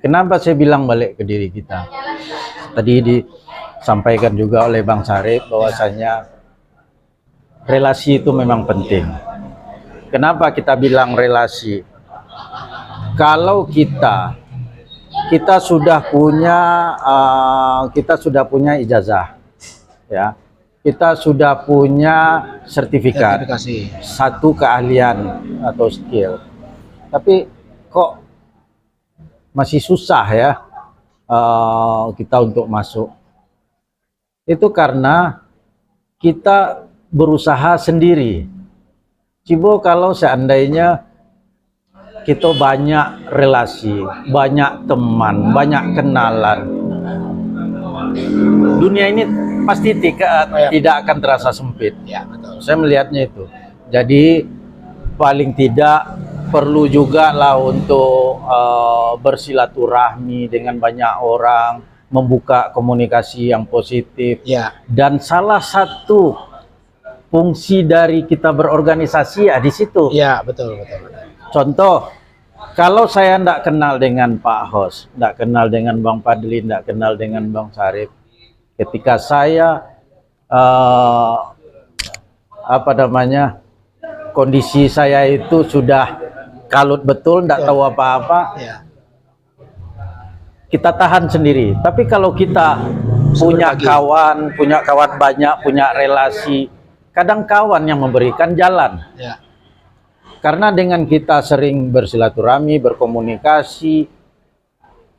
Kenapa saya bilang balik ke diri kita? Tadi disampaikan juga oleh Bang Sarip bahwasanya relasi itu memang penting. Kenapa kita bilang relasi? Kalau kita sudah punya ijazah, ya, kita sudah punya sertifikasi, satu keahlian atau skill, tapi kok masih susah ya kita untuk masuk. Itu karena kita berusaha sendiri. Cibo kalau seandainya kita banyak relasi, banyak teman, banyak kenalan, dunia ini pasti tidak akan terasa sempit. Ya, betul. Saya melihatnya itu. Jadi paling tidak perlu juga lah untuk bersilaturahmi dengan banyak orang, membuka komunikasi yang positif. Ya. Dan salah satu fungsi dari kita berorganisasi ya di situ. Ya, betul. Contoh, kalau saya tidak kenal dengan Pak Hos, tidak kenal dengan Bang Padli, tidak kenal dengan Bang Sarip, ketika saya kondisi saya itu sudah kalut betul, tidak tahu apa-apa, kita tahan sendiri. Tapi kalau kita punya kawan banyak, punya relasi, kadang kawan yang memberikan jalan. Ya. Karena dengan kita sering bersilaturahmi, berkomunikasi,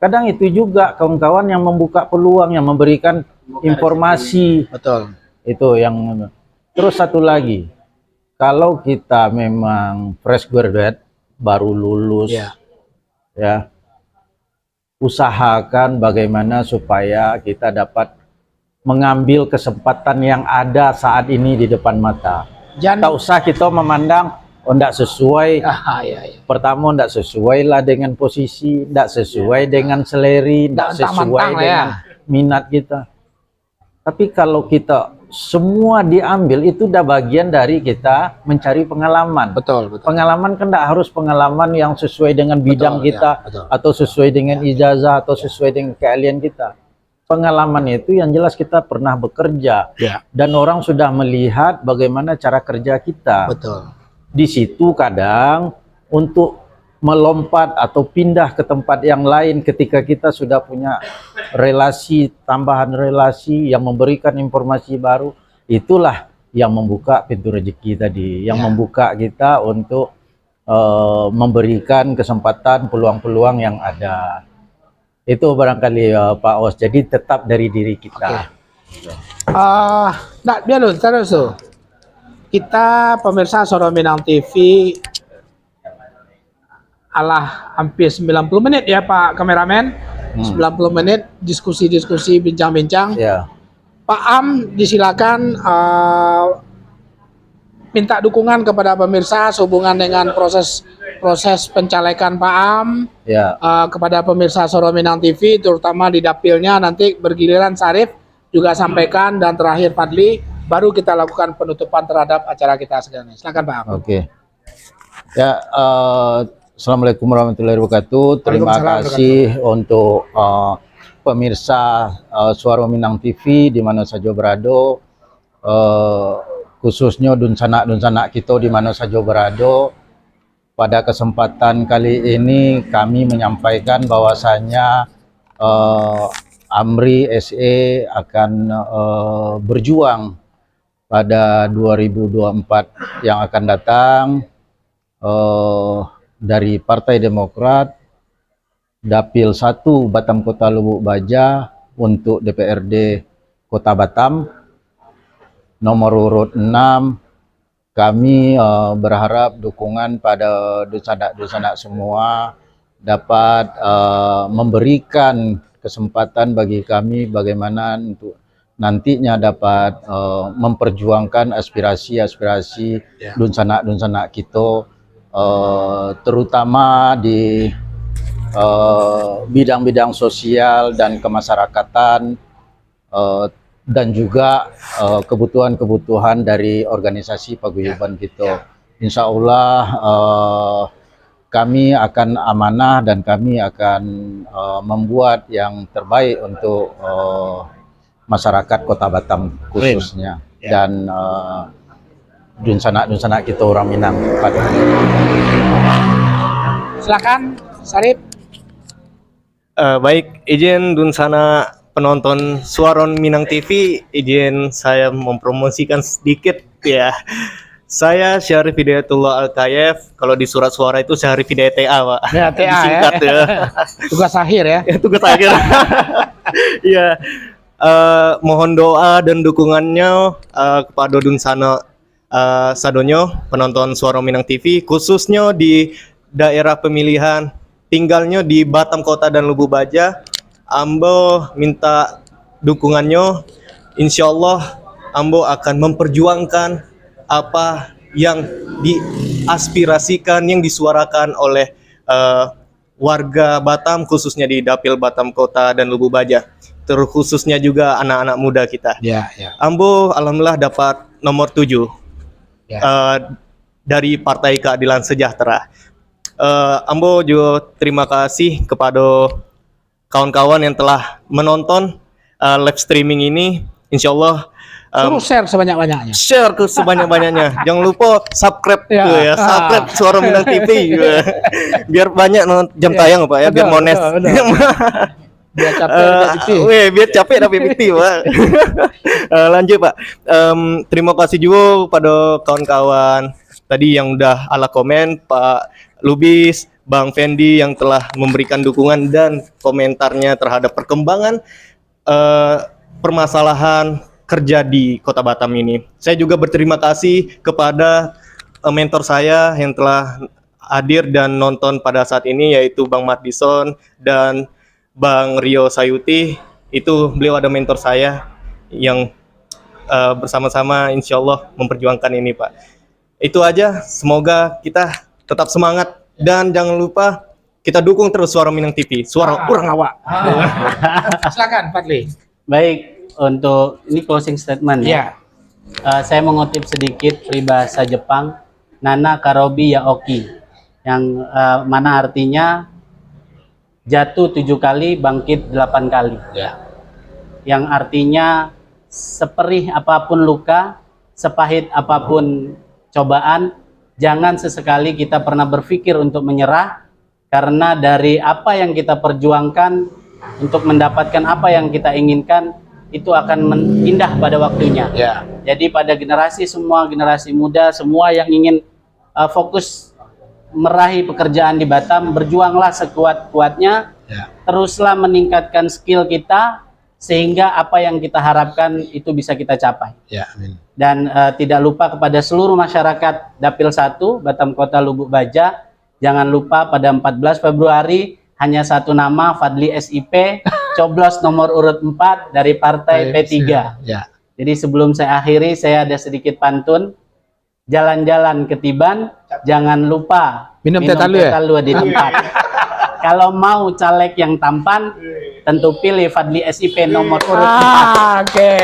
kadang itu juga kawan-kawan yang membuka peluang, yang memberikan informasi. Betul. Itu yang. Terus satu lagi, kalau kita memang fresh graduate, baru lulus, ya, usahakan bagaimana supaya kita dapat mengambil kesempatan yang ada saat ini di depan mata. Tak usah kita memandang tidak sesuai. Pertama tidak sesuai lah dengan posisi, tidak sesuai dengan seleri, tidak sesuai dengan minat kita. Tapi kalau kita semua diambil, itu udah bagian dari kita mencari pengalaman. Betul. Pengalaman kan tidak harus pengalaman yang sesuai dengan bidang kita, atau sesuai dengan ijazah, atau sesuai dengan keahlian kita. Pengalaman itu yang jelas kita pernah bekerja, dan orang sudah melihat bagaimana cara kerja kita. Betul. Di situ kadang untuk melompat atau pindah ke tempat yang lain ketika kita sudah punya relasi, tambahan relasi yang memberikan informasi baru, itulah yang membuka pintu rezeki tadi, yang membuka kita untuk memberikan kesempatan peluang-peluang yang ada. Itu barangkali Pak Os. Jadi tetap dari diri kita. Nah, biar dulu, terus tuh. Kita pemirsa Suara Minang TV hampir 90 menit ya Pak kameramen. 90 menit diskusi-diskusi, bincang-bincang. Ya. Pak Am, disilakan minta dukungan kepada pemirsa sehubungan dengan proses pencalekan Pak Am. Ya. Kepada pemirsa Suara Minang TV, terutama di dapilnya, nanti bergiliran Sarif juga sampaikan, dan terakhir Fadli, baru kita lakukan penutupan terhadap acara kita sekarang. Silakan Pak Am. Oke. Ya, Assalamualaikum warahmatullahi wabarakatuh. Terima kasih untuk pemirsa Suara Minang TV di mana saja berada, khususnya dunsanak kita di mana saja berada. Pada kesempatan kali ini kami menyampaikan bahwasanya AMRI SE akan berjuang pada 2024 yang akan datang dari Partai Demokrat, Dapil 1 Batam Kota Lubuk Baja untuk DPRD Kota Batam, nomor urut 6. Kami berharap dukungan pada dusanak-dusanak semua dapat memberikan kesempatan bagi kami bagaimana untuk nantinya dapat memperjuangkan aspirasi-aspirasi dunsanak-dunsanak kita, terutama di bidang-bidang sosial dan kemasyarakatan, dan juga kebutuhan-kebutuhan dari organisasi paguyuban kita. Insya Allah kami akan amanah dan kami akan membuat yang terbaik untuk masyarakat Kota Batam khususnya, dan dunsanak-dunsanak kita orang Minang. Silakan Sarif. Baik, izin dunsana penonton Suara Minang TV, izin saya mempromosikan sedikit ya. Saya Syarif Hidayatullah Al-Kayef. Kalau di surat suara itu Syarif Hidayat TA, Pak. Ya, TA disingkat ya. Tugas akhir ya. Tugas akhir. Ya. Mohon doa dan dukungannya kepada dunsana sadonyo penonton Suara Minang TV, khususnya di daerah pemilihan tinggalnya di Batam Kota dan Lubuk Baja. Ambo minta dukungannya. Insya Allah Ambo akan memperjuangkan apa yang diaspirasikan, yang disuarakan oleh warga Batam, khususnya di Dapil Batam Kota dan Lubuk Baja, terkhususnya juga anak-anak muda kita. Ambo alhamdulillah dapat nomor 7 dari Partai Keadilan Sejahtera. Ambo juga terima kasih kepada kawan-kawan yang telah menonton live streaming ini. Insya Allah Terus share sebanyak-banyaknya. Share ke sebanyak-banyaknya. Jangan lupa subscribe ya. Subscribe Suara Minang TV biar banyak jam tayang Pak ya, biar mones. Biar capek biar capek tapi fiktif Pak. Lanjut Pak. Terima kasih juga pada kawan-kawan tadi yang udah ala komen, Pak Lubis, Bang Fendi yang telah memberikan dukungan dan komentarnya terhadap perkembangan permasalahan kerja di Kota Batam ini. Saya juga berterima kasih kepada mentor saya yang telah hadir dan nonton pada saat ini, yaitu Bang Mardison dan Bang Rio Sayuti. Itu beliau ada mentor saya yang bersama-sama insya Allah memperjuangkan ini Pak. Itu aja, semoga kita tetap semangat dan jangan lupa kita dukung terus Suara Minang TV, suara orang awak. Silakan Fadli. Baik, untuk ini closing statement ya. Saya mengutip sedikit peribahasa Jepang, Nana Karobi Yaoki, yang mana artinya jatuh 7 kali, bangkit 8 kali. Yang artinya seperih apapun luka, sepahit apapun cobaan, jangan sesekali kita pernah berpikir untuk menyerah, karena dari apa yang kita perjuangkan untuk mendapatkan apa yang kita inginkan, itu akan indah pada waktunya. Ya. Jadi pada generasi muda, semua yang ingin fokus meraih pekerjaan di Batam, berjuanglah sekuat-kuatnya, teruslah meningkatkan skill kita, sehingga apa yang kita harapkan itu bisa kita capai. Ya, amin. Dan tidak lupa kepada seluruh masyarakat Dapil 1 Batam Kota Lubuk Baja, jangan lupa pada 14 Februari hanya satu nama, Fadli SIP, coblos nomor urut 4 dari Partai P3. Ya. Jadi sebelum saya akhiri, saya ada sedikit pantun. Jalan-jalan ke Tiban, jangan lupa Minum teh talua di tempat. Kalau mau caleg yang tampan, tentu pilih Fadli SIP nomor urut 4. Oke.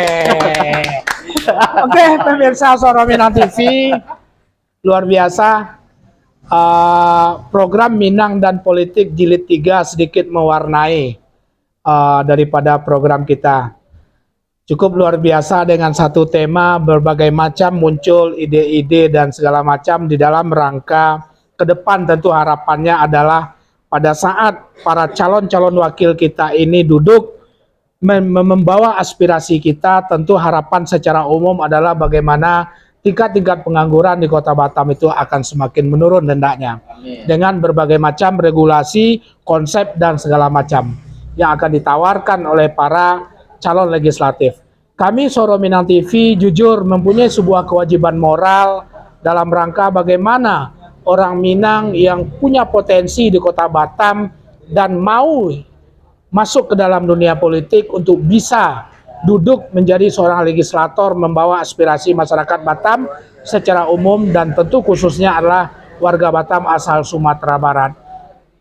Oke, pemirsa Suara Minang TV, luar biasa. Program Minang dan Politik Jilid 3 sedikit mewarnai daripada program kita. Cukup luar biasa dengan satu tema, berbagai macam muncul ide-ide dan segala macam di dalam rangka ke depan. Tentu harapannya adalah pada saat para calon-calon wakil kita ini duduk membawa aspirasi kita, tentu harapan secara umum adalah bagaimana tingkat pengangguran di Kota Batam itu akan semakin menurun hendaknya. Dengan berbagai macam regulasi, konsep dan segala macam yang akan ditawarkan oleh para calon legislatif. Kami Suara Minang TV jujur mempunyai sebuah kewajiban moral dalam rangka bagaimana orang Minang yang punya potensi di Kota Batam dan mau masuk ke dalam dunia politik untuk bisa duduk menjadi seorang legislator membawa aspirasi masyarakat Batam secara umum dan tentu khususnya adalah warga Batam asal Sumatera Barat.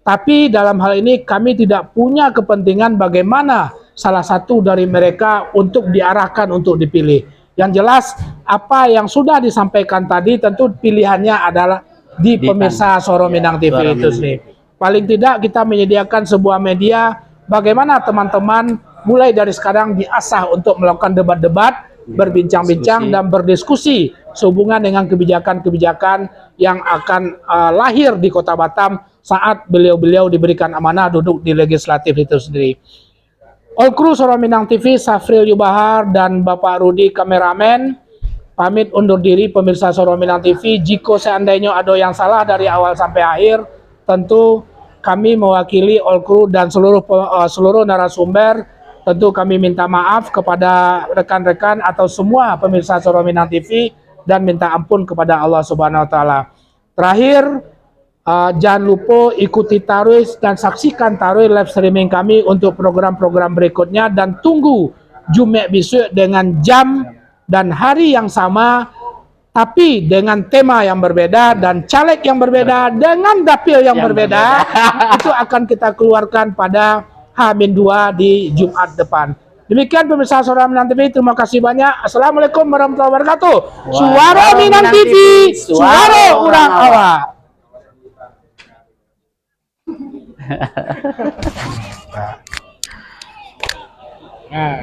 Tapi dalam hal ini kami tidak punya kepentingan bagaimana salah satu dari mereka untuk diarahkan untuk dipilih. Yang jelas apa yang sudah disampaikan tadi tentu pilihannya adalah di pemirsa Suara Minang TV itu sendiri. Paling tidak kita menyediakan sebuah media bagaimana teman-teman mulai dari sekarang diasah untuk melakukan debat-debat, berbincang-bincang dan berdiskusi sehubungan dengan kebijakan-kebijakan yang akan lahir di Kota Batam saat beliau-beliau diberikan amanah duduk di legislatif itu sendiri. All kru Suara Minang TV, Safril Yubahar dan Bapak Rudi kameramen pamit undur diri pemirsa Suara Minang TV. Jika seandainya ada yang salah dari awal sampai akhir, tentu kami mewakili all kru dan seluruh narasumber, tentu kami minta maaf kepada rekan-rekan atau semua pemirsa Suara Minang TV dan minta ampun kepada Allah Subhanahu wa taala. Terakhir, jangan lupa ikuti Taruih dan saksikan Taruih live streaming kami untuk program-program berikutnya dan tunggu Jumat besok dengan jam dan hari yang sama tapi dengan tema yang berbeda dan caleg yang berbeda dengan dapil yang berbeda. Itu akan kita keluarkan pada H-2 di Jumat depan. Demikian pemirsa Suara Minang TV, terima kasih banyak. Assalamualaikum warahmatullahi wabarakatuh. Suara Minang TV, suara urang awak.